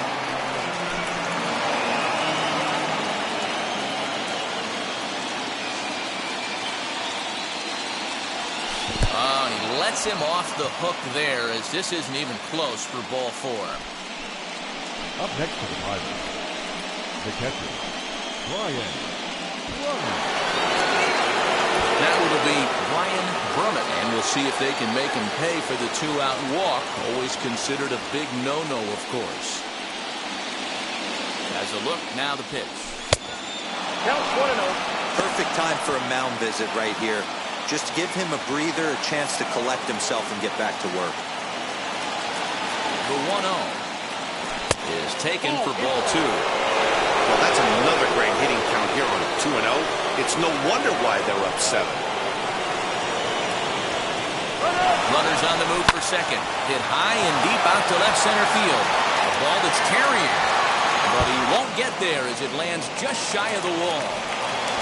He lets him off the hook there, as this isn't even close for ball 4. Up next to the Pirates, the catcher, Brian Brummett. Now it'll be Brian Brummett, and we'll see if they can make him pay for the 2-out walk. Always considered a big no-no, of course. As a look, now the pitch. Counts 1-0. Perfect time for a mound visit right here. Just give him a breather, a chance to collect himself and get back to work. The 1-0 is taken for ball 2. Well, that's another great hitting count here on a 2-0. It's no wonder why they're up 7. Runners on the move for second. Hit high and deep out to left center field. A ball that's carrying, but he won't get there as it lands just shy of the wall.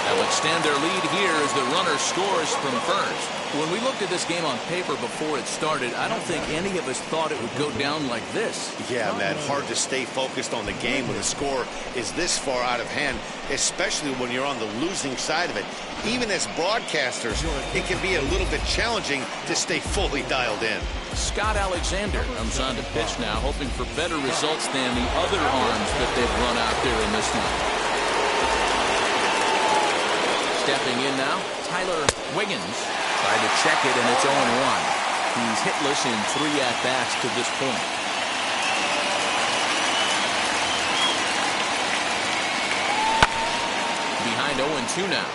They'll extend their lead here as the runner scores from first. When we looked at this game on paper before it started, I don't think any of us thought it would go down like this. Yeah, Matt, hard to stay focused on the game when the score is this far out of hand, especially when you're on the losing side of it. Even as broadcasters, it can be a little bit challenging to stay fully dialed in. Scott Alexander comes on to pitch now, hoping for better results than the other arms that they've run out there in this one. Stepping in now, Tyler Wiggins. Tried to check it, and it's 0-1. He's hitless in 3 at-bats to this point. Behind 0-2 now.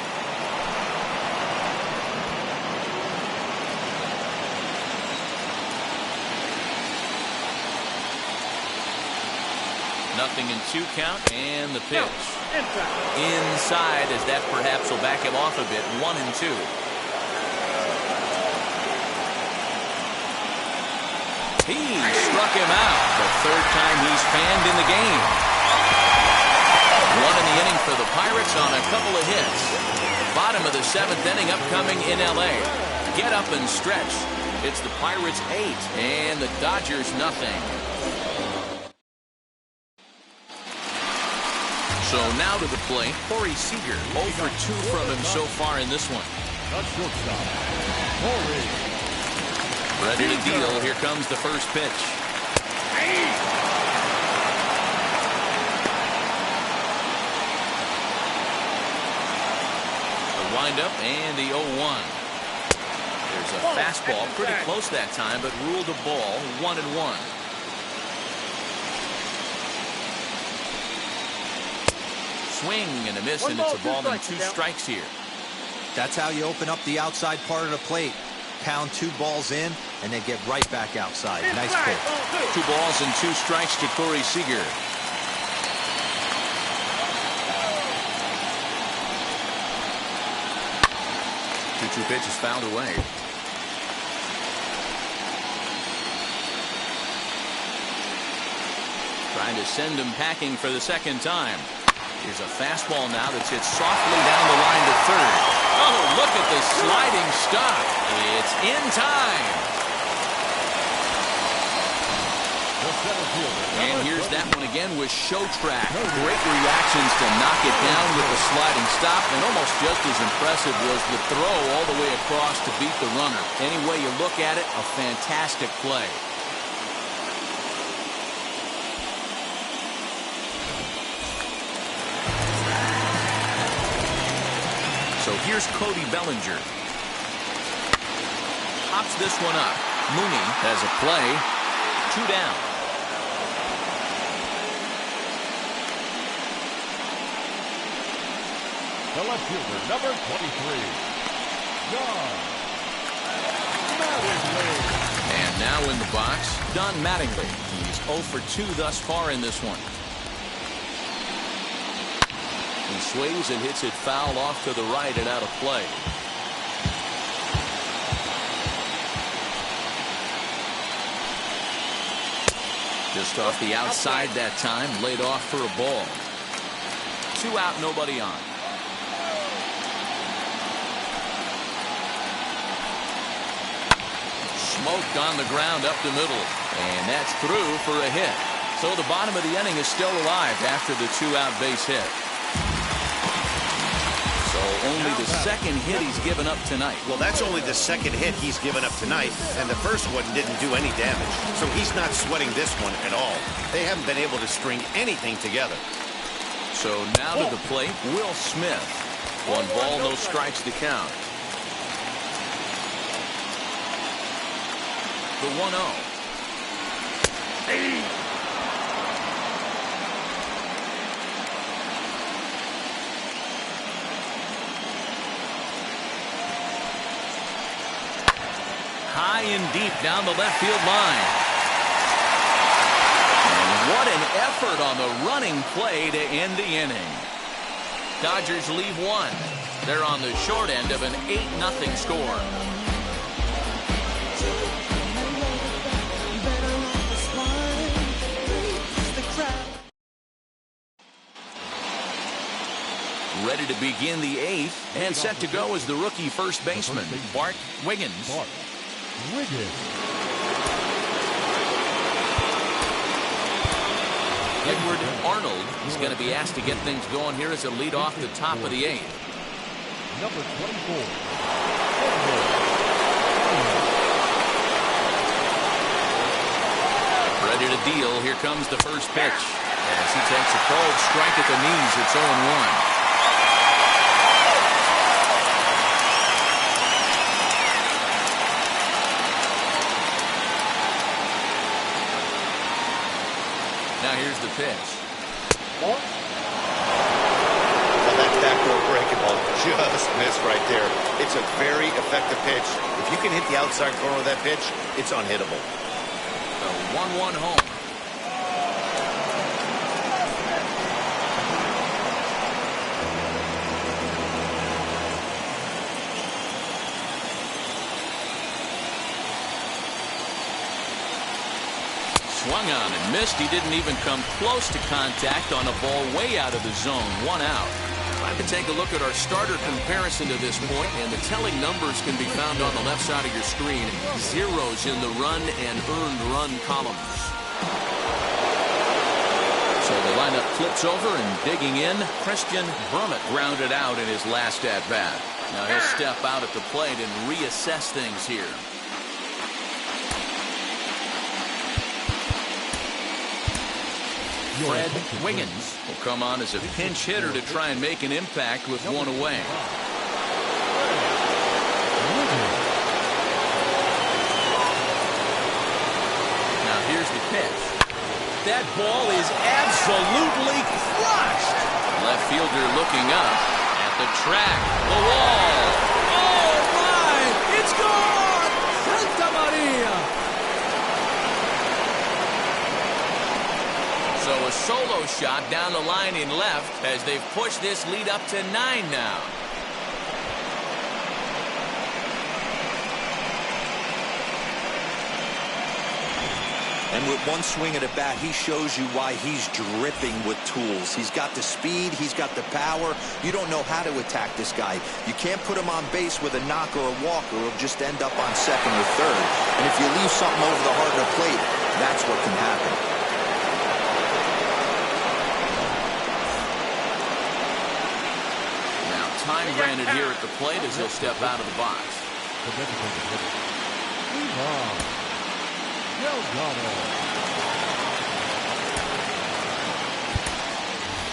Nothing in 2 count, and the pitch. Inside, as that perhaps will back him off a bit. 1-2. He struck him out. The 3rd time he's fanned in the game. 1 in the inning for the Pirates on a couple of hits. Bottom of the 7th inning upcoming in L.A. Get up and stretch. It's the Pirates 8 and the Dodgers nothing. So now to the plate, Corey Seager, 0 for 2 from him so far in this one. The shortstop, Corey. Ready to deal. Here comes the first pitch. The windup and the 0-1. There's a fastball pretty close that time, but ruled a ball. 1-1. Swing and a miss, and it's a ball and 2 strikes here. That's how you open up the outside part of the plate. Pound 2 balls in, and then get right back outside. Nice pitch. 2 balls and 2 strikes to Corey Seager. Two pitches fouled away. Trying to send him packing for the 2nd time. Here's a fastball now that's hit softly down the line to 3rd. Oh, look at the sliding stop. It's in time. And here's that one again with show track. Great reactions to knock it down with the sliding stop, and almost just as impressive was the throw all the way across to beat the runner. Any way you look at it, a fantastic play. So here's Cody Bellinger. Pops this one up. Mooney has a play. 2 down. The left fielder, number 23, Don Mattingly. And now in the box, Don Mattingly. He's 0 for 2 thus far in this one. He sways and hits it foul off to the right and out of play. Just off the outside that time, laid off for a ball. 2 out, nobody on. smoked on the ground up the middle. And that's through for a hit. So the bottom of the inning is still alive after the 2-out base hit. So only the second hit he's given up tonight. Well, that's only the second hit he's given up tonight, and the first one didn't do any damage. So he's not sweating this one at all. They haven't been able to string anything together. So now to the plate, Will Smith. 1 ball, no strikes to count. The 1-0. High and deep down the left field line. And what an effort on the running play to end the inning. Dodgers leave 1. They're on the short end of an 8-0 score. Ready to begin the 8th, and set to go is the rookie first baseman, Bart Wiggins. Edward Arnold is going to be asked to get things going here as a lead off the top of the 8th. Number 24. Ready to deal. Here comes the first pitch. As he takes a cold strike at the knees, it's 0-1. Now here's the pitch. Well, that backdoor breaking ball just missed right there. It's a very effective pitch. If you can hit the outside corner of that pitch, it's unhittable. A 1-1 home. Swung on and missed. He didn't even come close to contact on a ball way out of the zone. 1 out. Time to take a look at our starter comparison to this point, and the telling numbers can be found on the left side of your screen. Zeros in the run and earned run columns. So the lineup flips over, and digging in, Christian Brummett grounded out in his last at-bat. Now he'll step out at the plate and reassess things here. Fred Wiggins will come on as a pinch hitter to try and make an impact with 1 away. Now here's the pitch. That ball is absolutely crushed. Left fielder looking up at the track, the wall. Oh my! It's gone! Santa Maria! So a solo shot down the line in left as they've pushed this lead up to 9 now. And with one swing of the bat, he shows you why he's dripping with tools. He's got the speed, he's got the power. You don't know how to attack this guy. You can't put him on base with a knock or a walk, or he'll just end up on second or third. And if you leave something over the heart of the plate, that's what can happen. Time granted here at the plate as he'll step out of the box.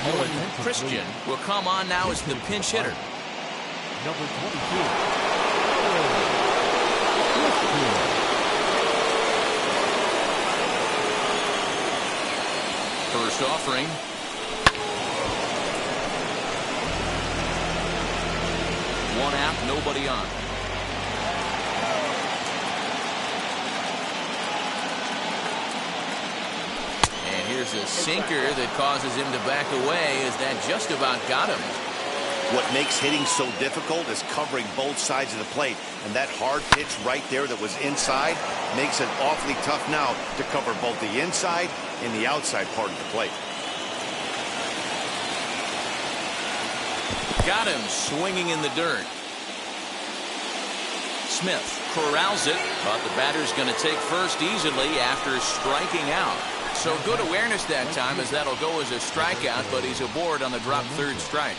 Owen Christian will come on now as the pinch hitter. Number 22. First offering. One out, nobody on. And here's a sinker that causes him to back away as that just about got him. What makes hitting so difficult is covering both sides of the plate. And that hard pitch right there that was inside makes it awfully tough now to cover both the inside and the outside part of the plate. Got him swinging in the dirt. Smith corrals it, but the batter's going to take first easily after striking out. So good awareness that time, as that'll go as a strikeout, but he's aboard on the drop third strike.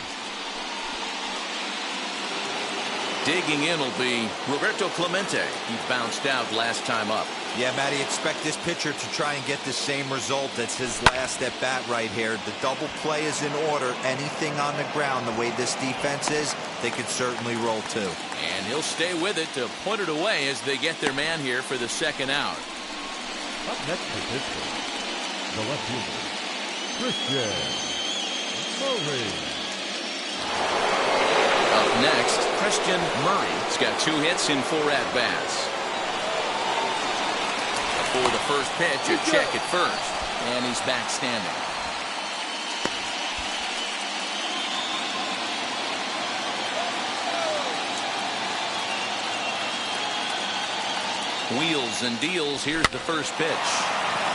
Digging in will be Roberto Clemente. He bounced out last time up. Yeah, Matty, expect this pitcher to try and get the same result as his last at bat right here. The double play is in order. Anything on the ground, the way this defense is, they could certainly roll too. And he'll stay with it to put it away as they get their man here for the second out. Up next for Pittsburgh, the left fielder, Christian Murray. Up next, Christian Murray. He's got 2 hits in 4 at-bats. For the first pitch, a check at first, and he's back standing. Wheels and deals. Here's the first pitch.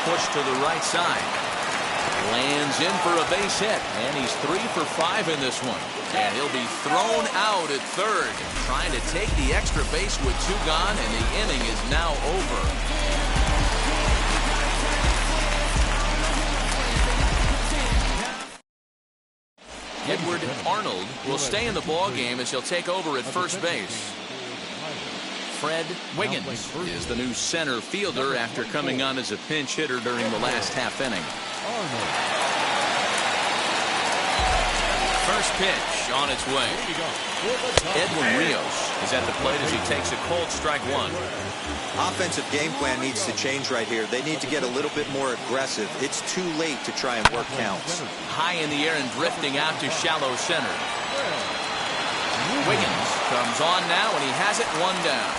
Push to the right side. Lands in for a base hit, and he's 3 for 5 in this one. And he'll be thrown out at third, trying to take the extra base with 2 gone, and the inning is now over. Edward Arnold will stay in the ball game as he'll take over at first base. Fred Wiggins is the new center fielder after coming on as a pinch hitter during the last half inning. First pitch on its way. Edwin Rios is at the plate as he takes a cold strike 1. Offensive game plan needs to change right here. They need to get a little bit more aggressive. It's too late to try and work counts. High in the air and drifting out to shallow center. Wiggins comes on now, and he has it 1 down.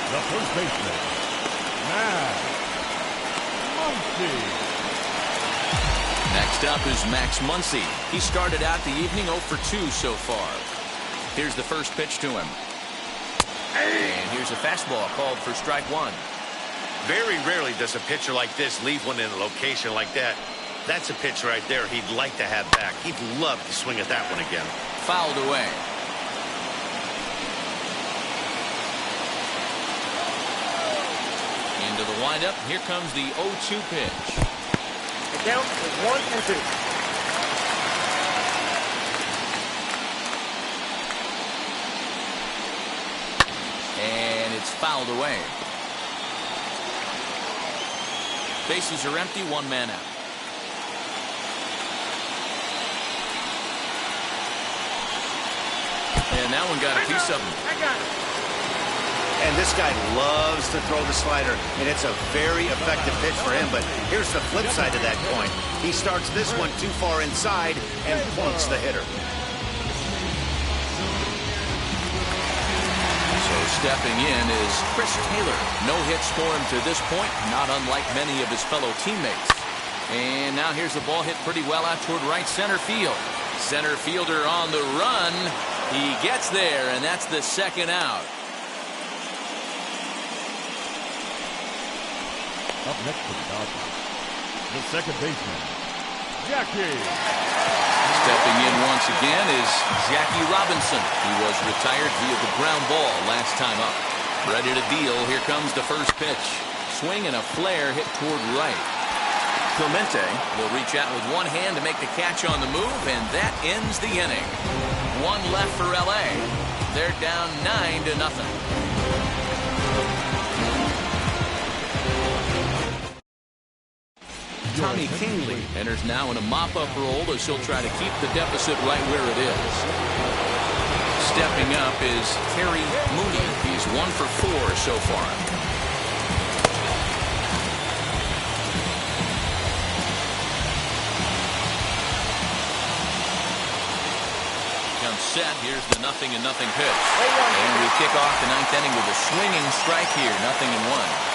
The first baseman, Max Muncy. Next up is Max Muncy. He started out the evening 0 for 2 so far. Here's the first pitch to him. And here's a fastball called for strike 1. Very rarely does a pitcher like this leave one in a location like that. That's a pitch right there he'd like to have back. He'd love to swing at that one again. Fouled away. Into the windup. Here comes the 0-2 pitch. The count is 1 and 2. And it's fouled away. Bases are empty, 1 man out. And that one got a piece of him. I got it. And this guy loves to throw the slider, and it's a very effective pitch for him. But here's the flip side of that coin. He starts this one too far inside and points the hitter. So stepping in is Chris Taylor. No hits for him to this point, not unlike many of his fellow teammates. And now here's the ball hit pretty well out toward right center field. Center fielder on the run. He gets there, and that's the second out. Up next for the Dodgers, the second baseman, Jackie. Stepping in once again is Jackie Robinson. He was retired via the ground ball last time up. Ready to deal. Here comes the first pitch. Swing and a flare hit toward right. Clemente will reach out with one hand to make the catch on the move, and that ends the inning. 1 left for LA. They're down 9-0. Tommy Kingley enters now in a mop-up role as he'll try to keep the deficit right where it is. Stepping up is Terry Mooney. He's 1 for 4 so far. Comes set. Here's the 0-0 pitch. And we kick off the 9th inning with a swinging strike here. 0-1.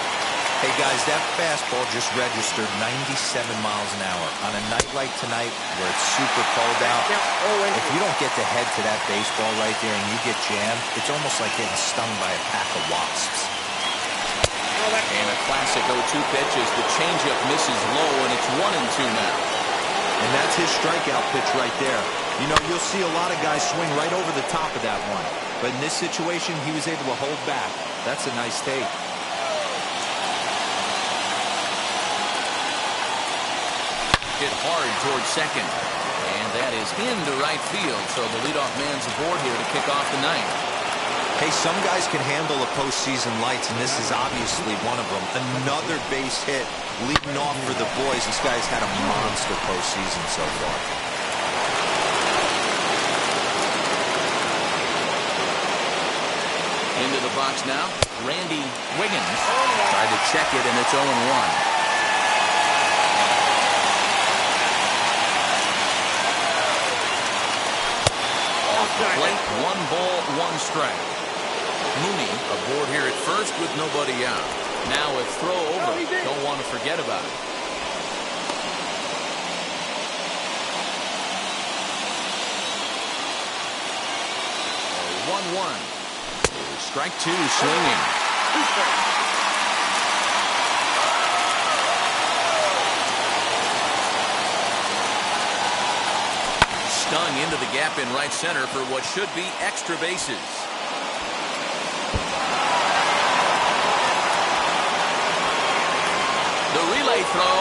Hey guys, that fastball just registered 97 miles an hour. On a night like tonight where it's super cold out, if you don't get the head to that baseball right there and you get jammed, it's almost like getting stung by a pack of wasps. And a classic 0-2 pitch as the changeup misses low, and it's 1-2 now. And that's his strikeout pitch right there. You know, you'll see a lot of guys swing right over the top of that one. But in this situation, he was able to hold back. That's a nice take. Hit hard towards second. And that is into right field. So the leadoff man's aboard here to kick off the ninth. Hey, some guys can handle the postseason lights, and this is obviously one of them. Another base hit leading off for the boys. This guy's had a monster postseason so far. Into the box now, Randy Wiggins tried to check it, and it's 0-1. Plate, 1 ball, 1 strike. Mooney aboard here at first with nobody out. Now a throw over. Don't want to forget about it. 1-1. Strike 2 swinging. Stung into the gap in right center for what should be extra bases. The relay throw,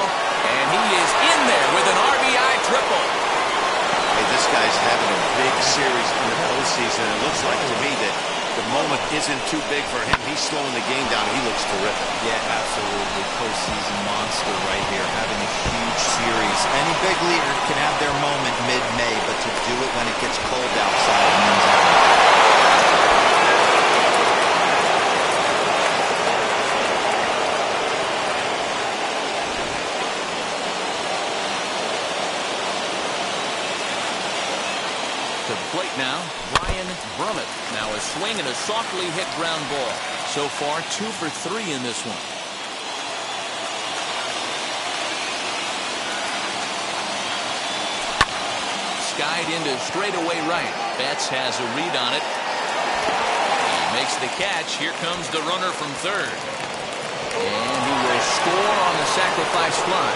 and he is in there with an RBI triple. Hey, this guy's having a big series in the postseason. It looks like to me that the moment isn't too big for him. He's slowing the game down. He looks terrific. Yeah, absolutely. Postseason monster right here, having a huge series. Any big leaguer can have their moment mid-May, but to do it when it gets cold outside means everything. To the plate now, Brian Brummett. Now a swing and a softly hit ground ball. So far, 2 for 3 in this one. Skied into straightaway right. Betts has a read on it. He makes the catch. Here comes the runner from third. And he will score on the sacrifice fly.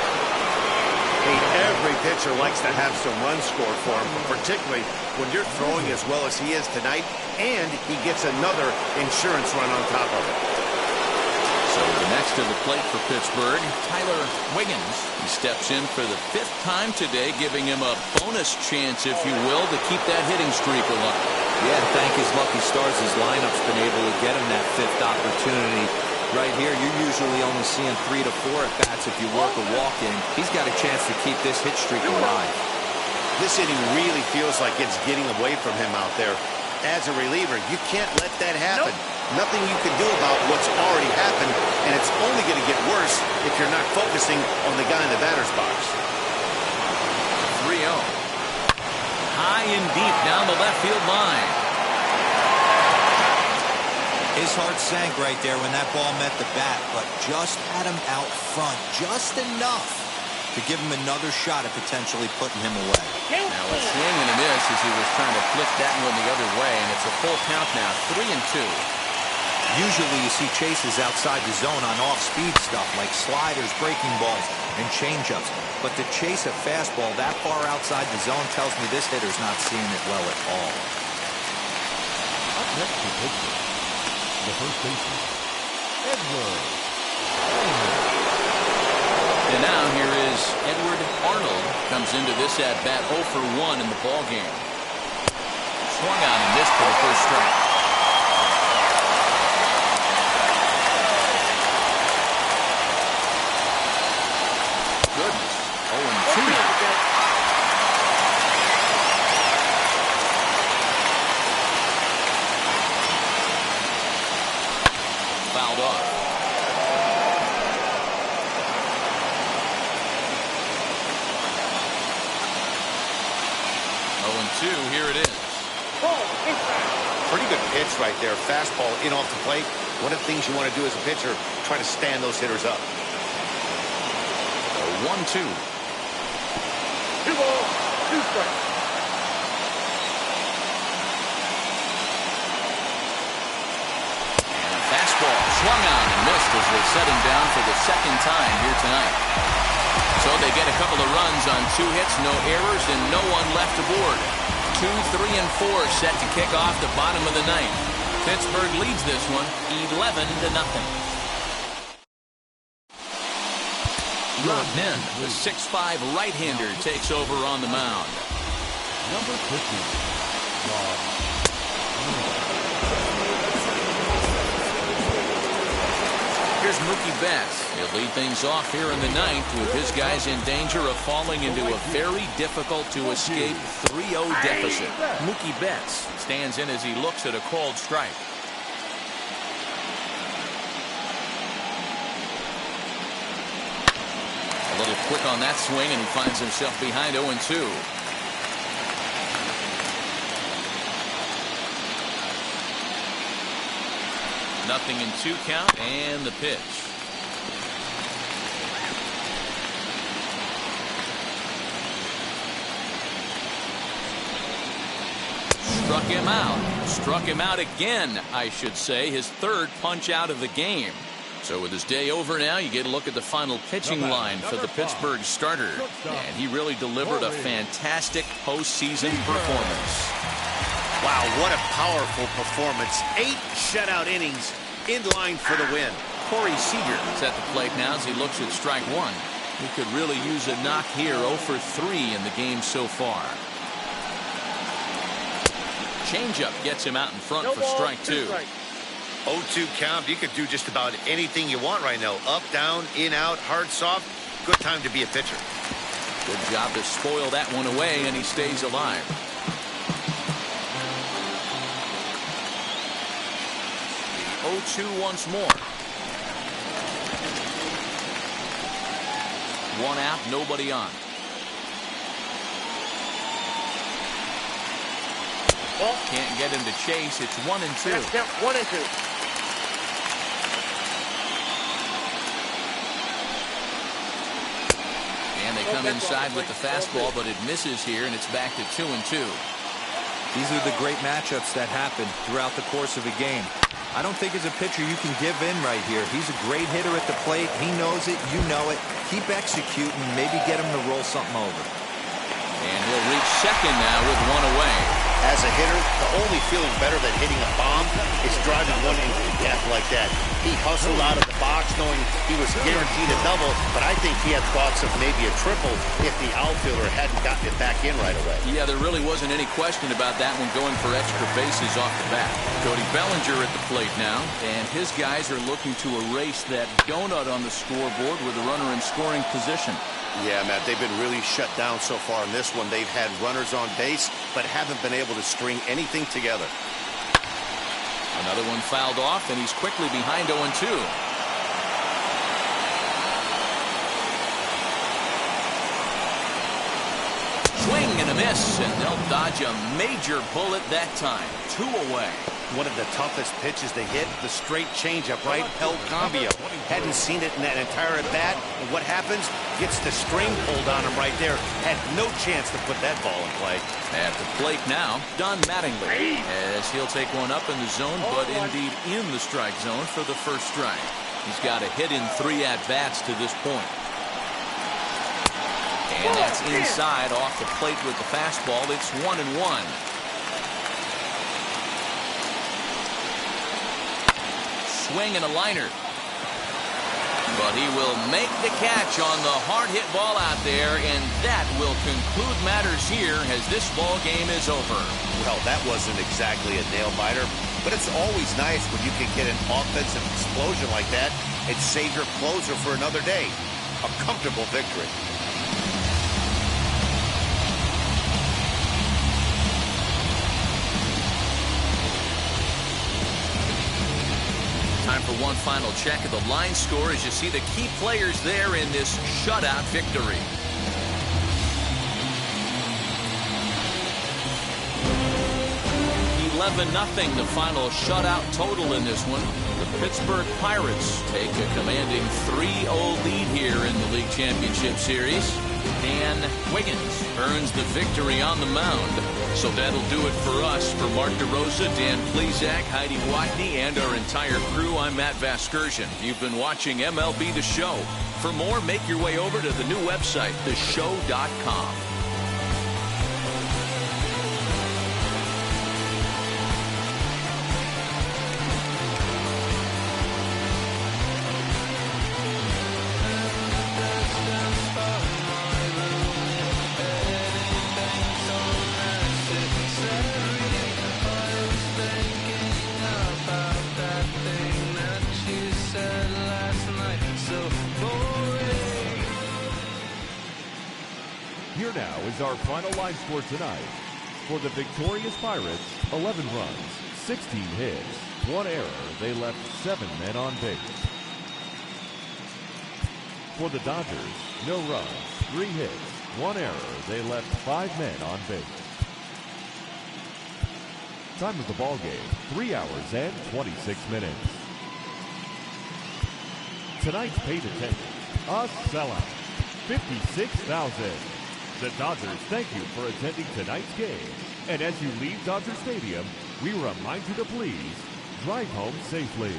Every pitcher likes to have some runs scored for him, particularly when you're throwing as well as he is tonight, and he gets another insurance run on top of it. So the next to the plate for Pittsburgh, Tyler Wiggins. He steps in for the 5th time today, giving him a bonus chance, if you will, to keep that hitting streak alive. Yeah, thank his lucky stars, his lineup's been able to get him that 5th opportunity. Right here, you're usually only seeing 3 to 4 at-bats if you work a walk-in. He's got a chance to keep this hit streak alive. This inning really feels like it's getting away from him out there. As a reliever, you can't let that happen. Nothing you can do about what's already happened, and it's only going to get worse if you're not focusing on the guy in the batter's box. 3-0. High and deep down the left field line. His heart sank right there when that ball met the bat, but just had him out front, just enough to give him another shot at potentially putting him away. Now a swing and a miss as he was trying to flip that one the other way, and it's a full count now, 3-2. Usually you see chases outside the zone on off-speed stuff like sliders, breaking balls, and changeups. But to chase a fastball that far outside the zone tells me this hitter's not seeing it well at all. Up next to Pittsburgh, the first baseman, Edward. And now here is Edward Arnold. Comes into this at-bat 0 for 1 in the ballgame. Swung on and missed for the first strike. Goodness. 0-2 now. Fouled off. Here it is. Pretty good pitch right there. Fastball in off the plate. One of the things you want to do as a pitcher, try to stand those hitters up. 1-2. 2 balls, 2 strikes. And a fastball swung on and missed as they set him down for the 2nd time here tonight. So they get a couple of runs on 2 hits, no errors, and no one left aboard. 2, 3, and 4 set to kick off the bottom of the ninth. Pittsburgh leads this one 11-0. Rob Nen, the 6'5" right-hander, takes over on the mound. Number 50, Rob. Here's Mookie Betts. He'll lead things off here in the ninth with his guys in danger of falling into a very difficult-to-escape 3-0 deficit. Mookie Betts stands in as he looks at a called strike. A little quick on that swing, and he finds himself behind 0-2. Nothing in 2 count, and the pitch. Struck him out. Struck him out again, I should say. His 3rd punch out of the game. So with his day over now, you get a look at the final pitching line for the Pittsburgh starter. And he really delivered a fantastic postseason performance. Wow, what a powerful performance. 8 shutout innings in line for the win. Corey Seager is at the plate now as he looks at strike 1. He could really use a knock here. 0 for 3 in the game so far. Changeup gets him out in front for strike 2. 0-2 count. You could do just about anything you want right now. Up, down, in, out, hard, soft. Good time to be a pitcher. Good job to spoil that one away, and he stays alive. The 0-2 once more. 1 out, nobody on. Can't get him to chase. It's 1-2. 1-2. And they come inside with the fastball, but it misses here, and it's back to 2-2. These are the great matchups that happen throughout the course of a game. I don't think as a pitcher you can give in right here. He's a great hitter at the plate. He knows it. You know it. Keep executing. Maybe get him to roll something over. And he'll reach second now with 1 away. As a hitter, the only feeling better than hitting a bomb is driving one into death like that. He hustled out of the box knowing he was guaranteed a double, but I think he had thoughts of maybe a triple if the outfielder hadn't gotten it back in right away. Yeah, there really wasn't any question about that one, going for extra bases off the bat. Cody Bellinger at the plate now, and his guys are looking to erase that donut on the scoreboard with a runner in scoring position. Yeah, Matt, they've been really shut down so far in this one. They've had runners on base, but haven't been able to string anything together. Another one fouled off, and he's quickly behind 0-2. Swing and a miss, and they'll dodge a major bullet that time. 2 away. One of the toughest pitches they hit, the straight changeup, right? El Cambio. Hadn't seen it in that entire at-bat. And what happens? Gets the string pulled on him right there. Had no chance to put that ball in play. At the plate now, Don Mattingly, as he'll take one up in the zone, but indeed in the strike zone for the first strike. He's got a hit in 3 at-bats to this point. And that's inside off the plate with the fastball. It's 1-1. Swing and a liner. But he will make the catch on the hard hit ball out there, and that will conclude matters here as this ball game is over. Well, that wasn't exactly a nail biter, but it's always nice when you can get an offensive explosion like that and save your closer for another day. A comfortable victory. Time for one final check of the line score as you see the key players there in this shutout victory. $11-0, the final shutout total in this one. The Pittsburgh Pirates take a commanding 3-0 lead here in the League Championship Series. Dan Wiggins earns the victory on the mound. So that'll do it for us. For Mark DeRosa, Dan Plezak, Heidi Watney, and our entire crew, I'm Matt Vasgersian. You've been watching MLB The Show. For more, make your way over to the new website, theshow.com. Here now is our final line score tonight. For the victorious Pirates, 11 runs, 16 hits, 1 error. They left 7 men on base. For the Dodgers, no runs, 3 hits, 1 error. They left 5 men on base. Time of the ball game, 3 hours and 26 minutes. Tonight's paid attendance, a sellout, 56,000. The Dodgers thank you for attending tonight's game. And as you leave Dodger Stadium, we remind you to please drive home safely.